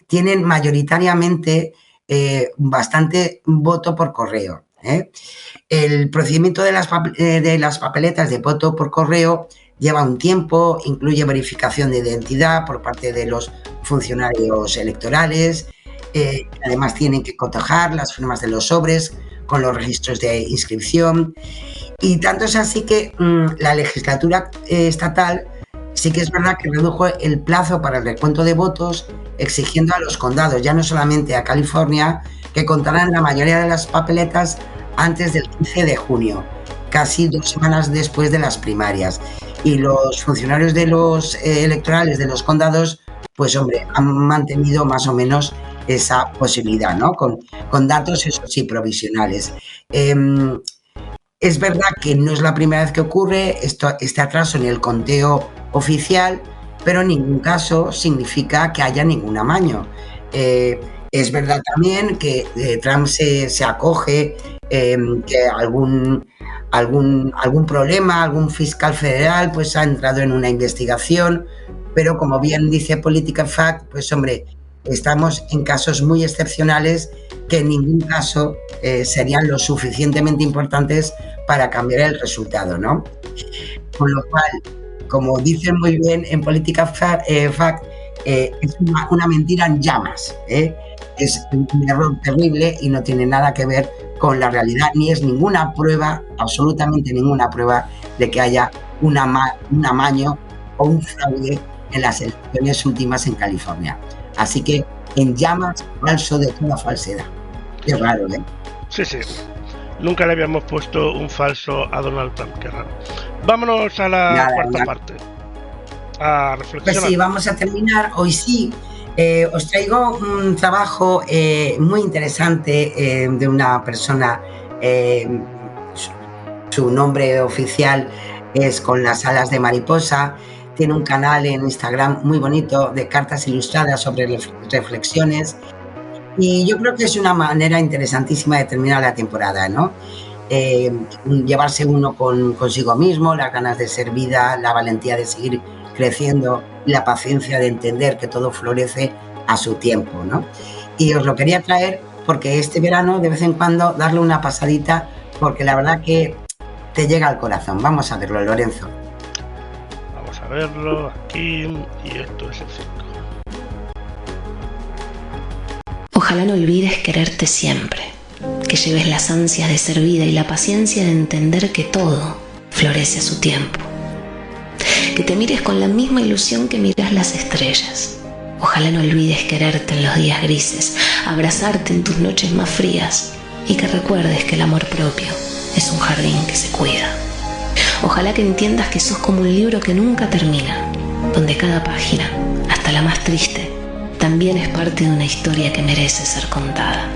tienen mayoritariamente bastante voto por correo. El procedimiento de las papeletas de voto por correo lleva un tiempo, incluye verificación de identidad por parte de los funcionarios electorales, además tienen que cotejar las firmas de los sobres con los registros de inscripción y tanto es así que la legislatura estatal sí que es verdad que redujo el plazo para el recuento de votos, exigiendo a los condados, ya no solamente a California, que contarán la mayoría de las papeletas antes del 15 de junio, casi 2 semanas después de las primarias. Y los funcionarios de los electorales de los condados, pues hombre, han mantenido más o menos esa posibilidad, ¿no? Con datos, eso sí, provisionales. Es verdad que no es la primera vez que ocurre este atraso en el conteo oficial, pero en ningún caso significa que haya ningún amaño. Es verdad también que Trump se acoge que algún problema, algún fiscal federal pues ha entrado en una investigación, pero como bien dice Political Fact, pues hombre, estamos en casos muy excepcionales que en ningún caso serían lo suficientemente importantes para cambiar el resultado, ¿no? Con lo cual, como dicen muy bien en Political Fact, es una mentira en llamas, es un error terrible y no tiene nada que ver con la realidad, ni es ninguna prueba, absolutamente ninguna prueba de que haya un amaño o un fraude en las elecciones últimas en California. Así que en llamas, falso de toda falsedad. Qué raro, ¿eh? Sí. Nunca le habíamos puesto un falso a Donald Trump, qué raro. Vámonos a la cuarta parte. A reflexionar. Pues sí, vamos a terminar. Hoy sí, os traigo un trabajo muy interesante de una persona, su nombre oficial es Con las alas de mariposa. Tiene un canal en Instagram muy bonito de cartas ilustradas sobre reflexiones y yo creo que es una manera interesantísima de terminar la temporada, ¿no? Llevarse uno consigo mismo, las ganas de ser vida, la valentía de seguir creciendo y la paciencia de entender que todo florece a su tiempo, ¿no? Y os lo quería traer porque este verano de vez en cuando darle una pasadita, porque la verdad que te llega al corazón. Vamos a verlo, Lorenzo. Vamos a verlo aquí, y esto es el 5. Ojalá no olvides quererte siempre, que lleves las ansias de ser vida y la paciencia de entender que todo florece a su tiempo. Que te mires con la misma ilusión que miras las estrellas. Ojalá no olvides quererte en los días grises, abrazarte en tus noches más frías y que recuerdes que el amor propio es un jardín que se cuida. Ojalá que entiendas que sos como un libro que nunca termina, donde cada página, hasta la más triste, también es parte de una historia que merece ser contada.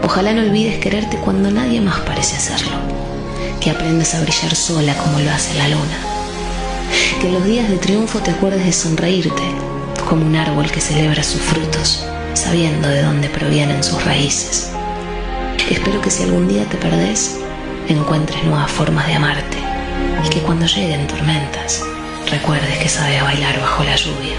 Ojalá no olvides quererte cuando nadie más parece hacerlo, que aprendas a brillar sola como lo hace la luna, que en los días de triunfo te acuerdes de sonreírte, como un árbol que celebra sus frutos, sabiendo de dónde provienen sus raíces. Espero que si algún día te perdés, encuentres nuevas formas de amarte y que cuando lleguen tormentas, recuerdes que sabes bailar bajo la lluvia.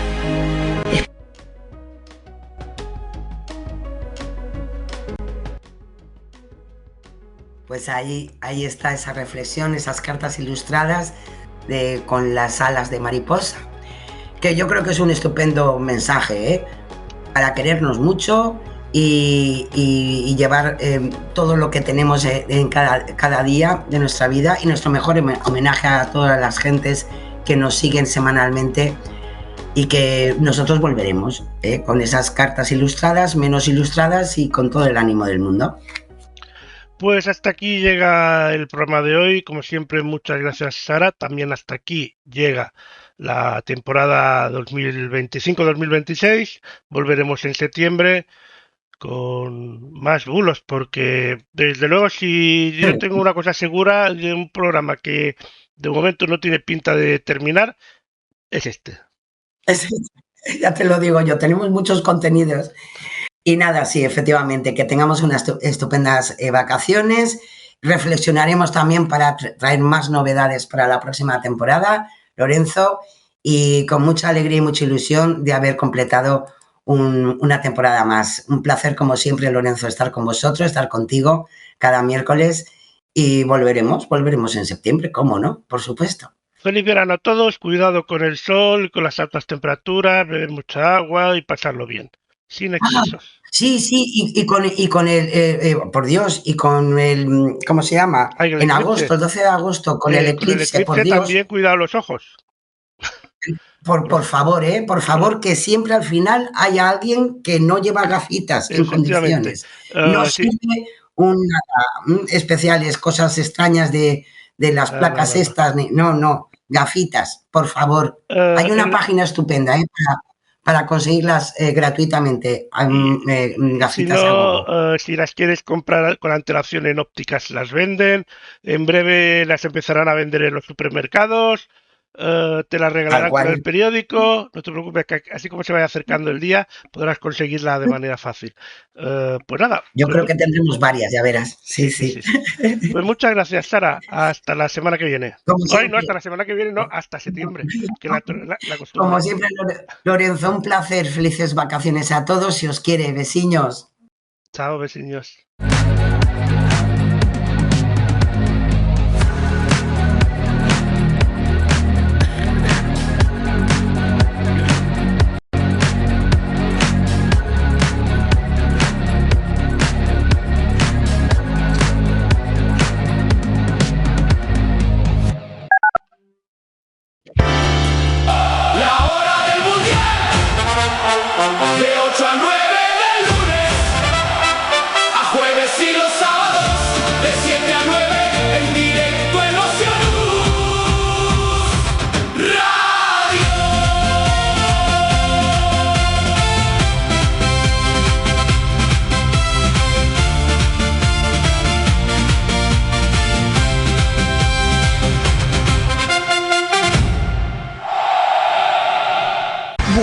Pues ahí está esa reflexión, esas cartas ilustradas con las alas de mariposa, que yo creo que es un estupendo mensaje, para querernos mucho y llevar todo lo que tenemos en cada día de nuestra vida, y nuestro mejor homenaje a todas las gentes que nos siguen semanalmente, y que nosotros volveremos con esas cartas ilustradas, menos ilustradas y con todo el ánimo del mundo. Pues hasta aquí llega el programa de hoy. Como siempre, muchas gracias, Sara. También hasta aquí llega la temporada 2025-2026. Volveremos en septiembre con más bulos, porque desde luego, si yo tengo una cosa segura de un programa que de momento no tiene pinta de terminar, es este. Ya te lo digo yo, tenemos muchos contenidos. Y nada, sí, efectivamente, que tengamos unas estupendas vacaciones. Reflexionaremos también para traer más novedades para la próxima temporada, Lorenzo, y con mucha alegría y mucha ilusión de haber completado una temporada más. Un placer, como siempre, Lorenzo, estar con vosotros, estar contigo cada miércoles, y volveremos en septiembre, ¿cómo no? Por supuesto. Feliz verano a todos, cuidado con el sol, con las altas temperaturas, beber mucha agua y pasarlo bien. Sin excesos. Sí, y con el, por Dios, y con el, ¿cómo se llama? En agosto, el 12 de agosto, con el eclipse, por Dios. También cuidado los ojos. Por favor, que siempre al final haya alguien que no lleva gafitas en condiciones. No sirve especiales, cosas extrañas de las placas estas, no, gafitas, por favor. Hay una página estupenda, para conseguirlas gratuitamente, gafitas. Si las quieres comprar con antelación en ópticas, las venden. En breve las empezarán a vender en los supermercados. Te las regalarán con el periódico. No te preocupes, que así como se vaya acercando el día, podrás conseguirla de manera fácil. Pues nada. Yo creo que tendremos varias, ya verás. Sí. Pues muchas gracias, Sara. Hasta la semana que viene. No, hasta la semana que viene, no, hasta septiembre. Que la como siempre, Lorenzo, un placer. Felices vacaciones a todos. Si os quiere, vecinos. Chao, vecinos.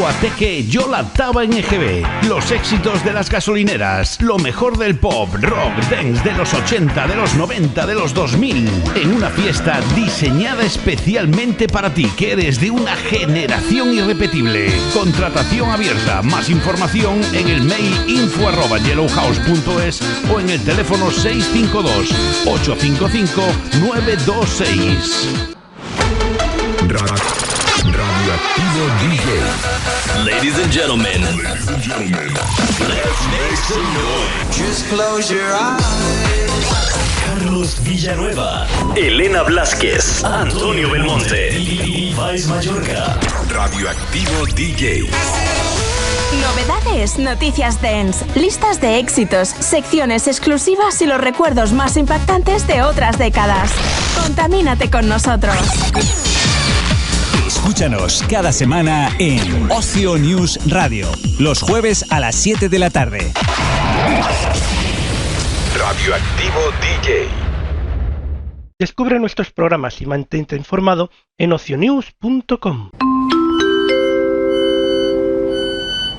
Guateque Yo Laptaba en EGB. Los éxitos de las gasolineras, lo mejor del pop, rock, dance de los 80, de los 90, de los 2000. En una fiesta diseñada especialmente para ti, que eres de una generación irrepetible. Contratación abierta. Más información en el mail info@yellowhouse.es o en el teléfono 652-855-926. Radioactivo DJ. Ladies and gentlemen. Let's make some noise. Just close your eyes. Carlos Villanueva, Elena Blázquez, Antonio Belmonte y Vice Mallorca. Radioactivo DJ. Novedades, noticias dance, listas de éxitos, secciones exclusivas y los recuerdos más impactantes de otras décadas. Contamínate con nosotros. Escúchanos cada semana en Ocio News Radio, los jueves a las 7 de la tarde. Radioactivo DJ. Descubre nuestros programas y mantente informado en ocionews.com.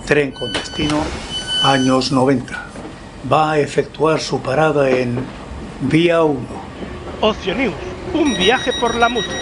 Tren con destino años 90. Va a efectuar su parada en Vía 1. Ocio News, un viaje por la música.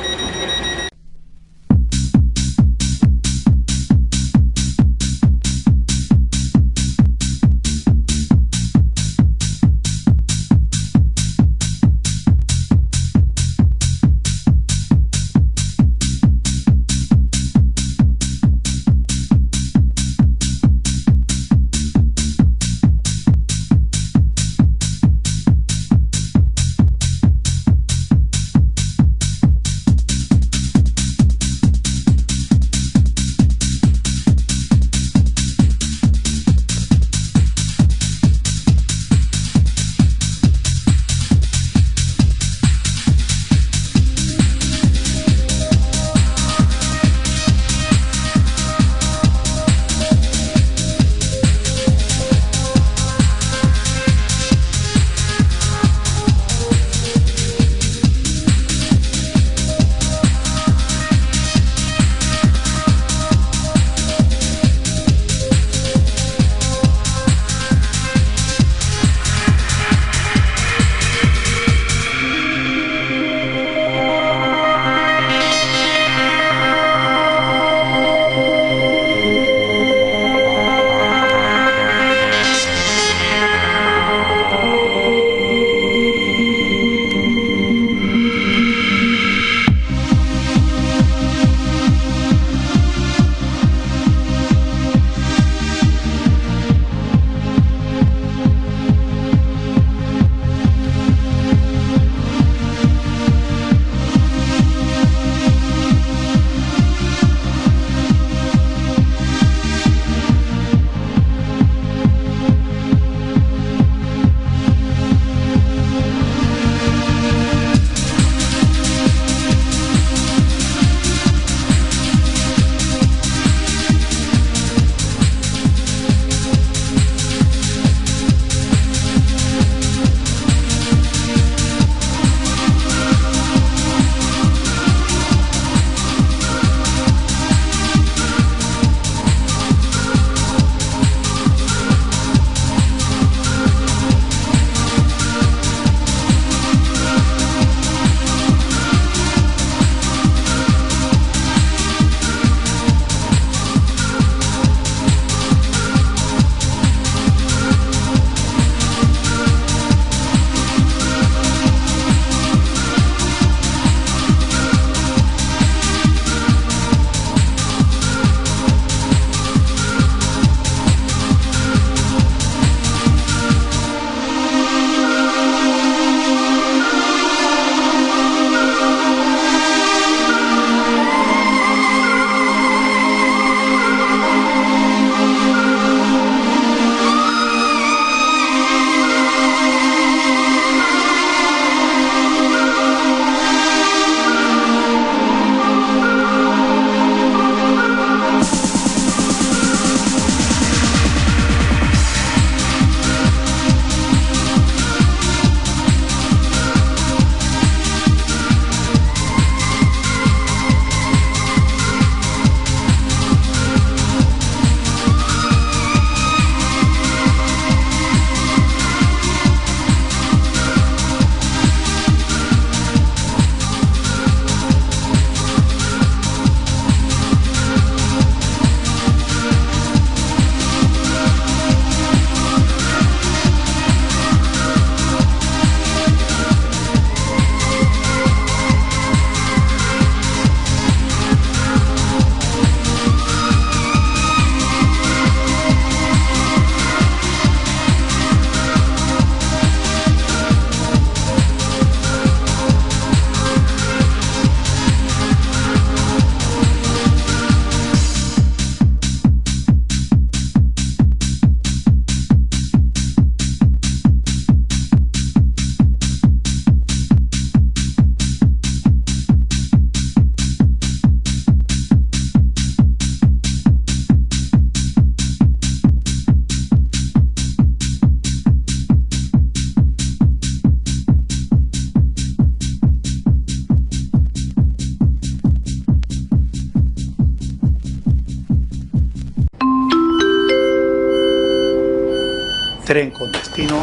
tren con destino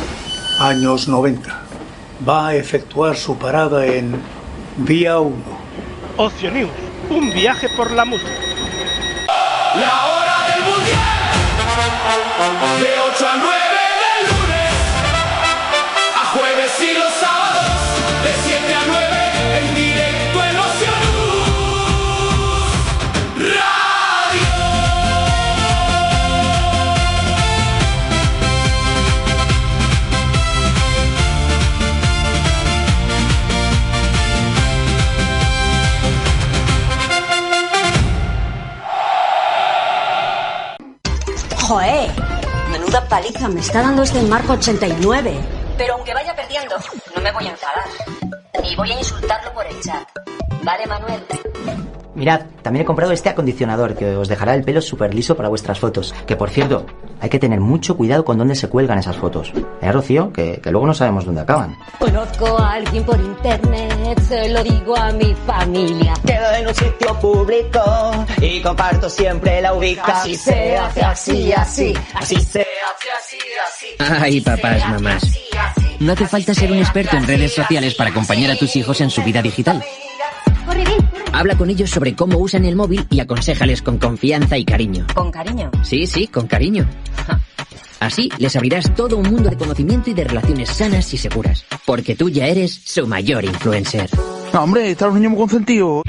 años 90. Va a efectuar su parada en Vía 1. Ocio News, un viaje por la música. La hora del mundial, de 8 a 9 del lunes a jueves y los sábados, de 7 a 9 en directo en Ocio News Radio. ¡Joé! Menuda paliza me está dando este Marco 89. Pero aunque vaya perdiendo, no me voy a enfadar. Ni voy a insultarlo por el chat. ¿Vale, Manuel? Mirad, también he comprado este acondicionador que os dejará el pelo súper liso para vuestras fotos. Que por cierto, hay que tener mucho cuidado con dónde se cuelgan esas fotos. Rocío? Que luego no sabemos dónde acaban. Conozco a alguien por internet, se lo digo a mi familia. Quedo en un sitio público y comparto siempre la ubicación. Así se hace, así, así. Así se hace, así, así. Ay, papás, mamás. No hace falta ser un experto en redes sociales para acompañar a tus hijos en su vida digital. Habla con ellos sobre cómo usan el móvil y aconséjales con confianza y cariño. ¿Con cariño? Sí, con cariño. Así les abrirás todo un mundo de conocimiento y de relaciones sanas y seguras. Porque tú ya eres su mayor influencer. Hombre, están los niños muy consentidos.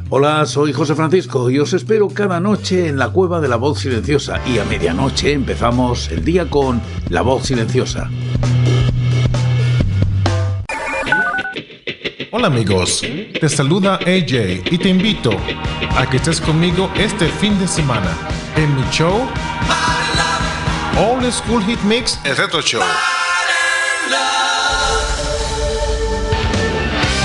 Hola, soy José Francisco y os espero cada noche en la Cueva de la Voz Silenciosa. Y a medianoche empezamos el día con La Voz Silenciosa. Hola amigos, te saluda AJ y te invito a que estés conmigo este fin de semana en mi show All School Hit Mix, el Retro Show.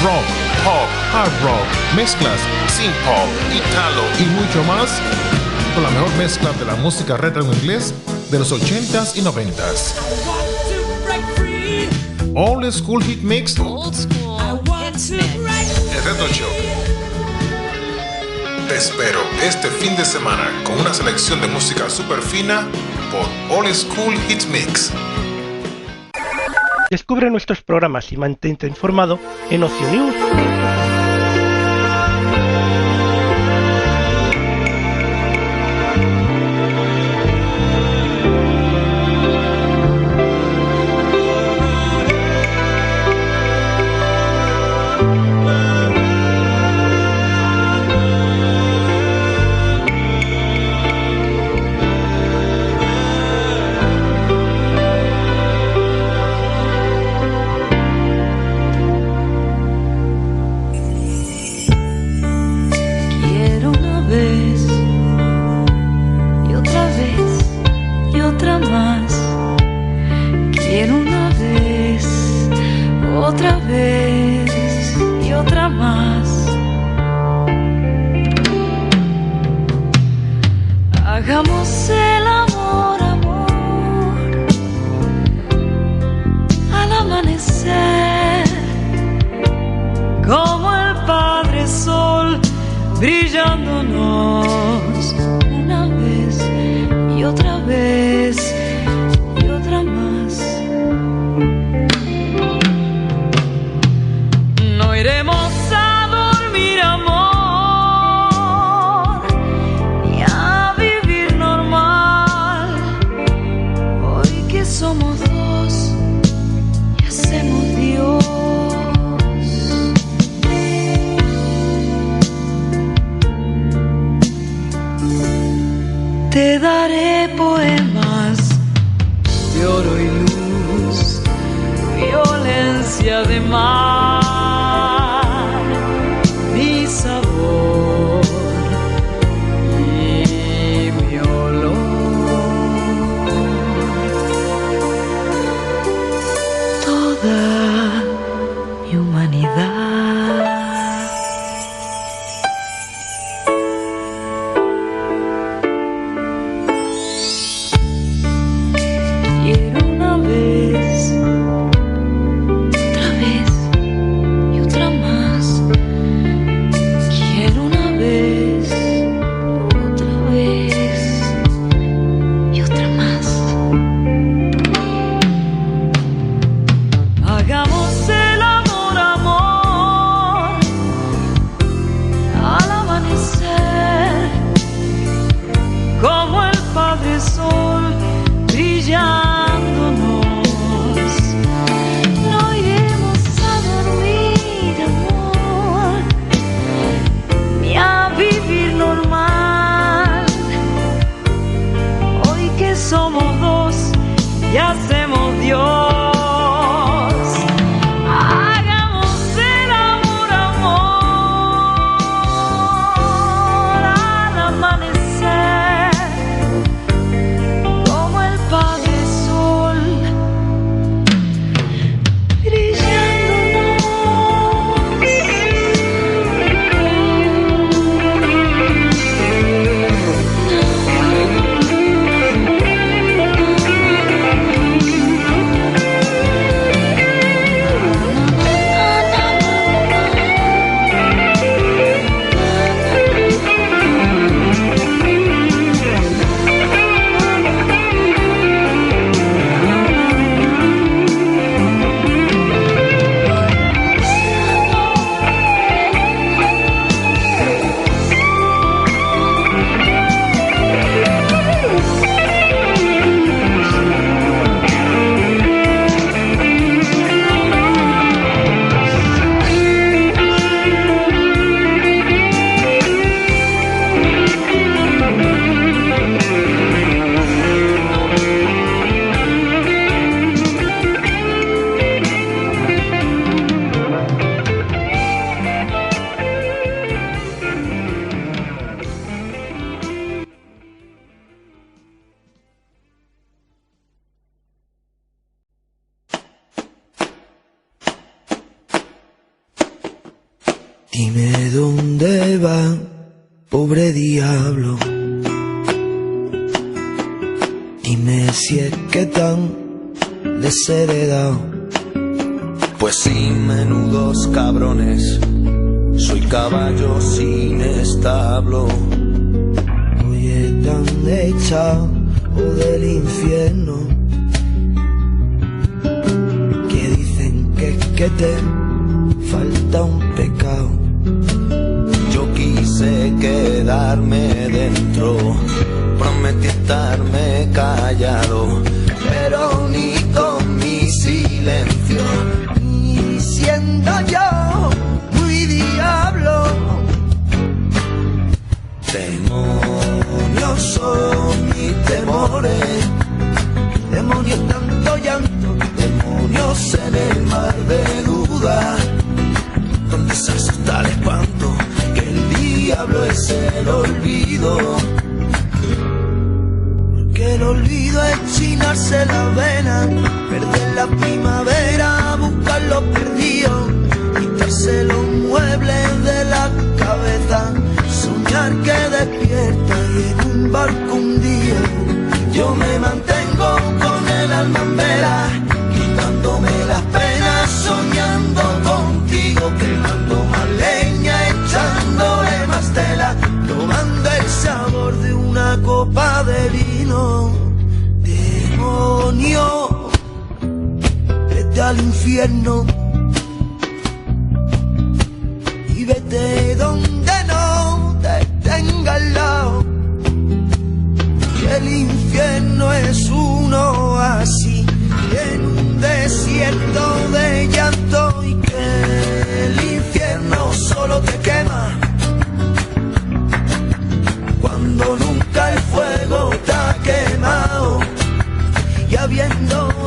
Rock, pop, hard rock, mezclas, synth pop, italo y mucho más con la mejor mezcla de la música retro en inglés de los 80s y 90s. All School Hit Mix, el Retro Show. Te espero este fin de semana con una selección de música super fina por All School Hit Mix. Descubre nuestros programas y mantente informado en Ocio News. Hagamos el amor, amor, al amanecer, como el Padre Sol brillándonos una vez y otra vez y otra más. No iremos a dormir, amor, somos dos y hacemos Dios. Te daré poemas de oro y luz, violencia de mar, mi sabor y mi olor. Mi humanidad. Quiero una vez, otra vez Dime dónde va, pobre diablo. Dime si es que tan desheredado. Pues sí, menudos cabrones, soy caballo sin establo. Oye, tan echado del infierno, que dicen que es que te falta un pecado. Yo quise quedarme dentro, prometí estarme callado, pero ni con mi silencio, ni siendo yo muy diablo. Demonios son mis temores, demonios tanto llanto, demonios en el mar de duda, donde se asusta el espanto, que el diablo es el olvido. Porque el olvido es chinarse la vena, perder la primavera, buscar lo perdido, quitarse los muebles de la cabeza, soñar que despierta y en un barco un día. Yo me mantengo con el alma en vela, quitándome las penas, soñando contigo, quemando más leña, echándole más tela, probando el sabor de una copa de vino. Demonio, vete al infierno.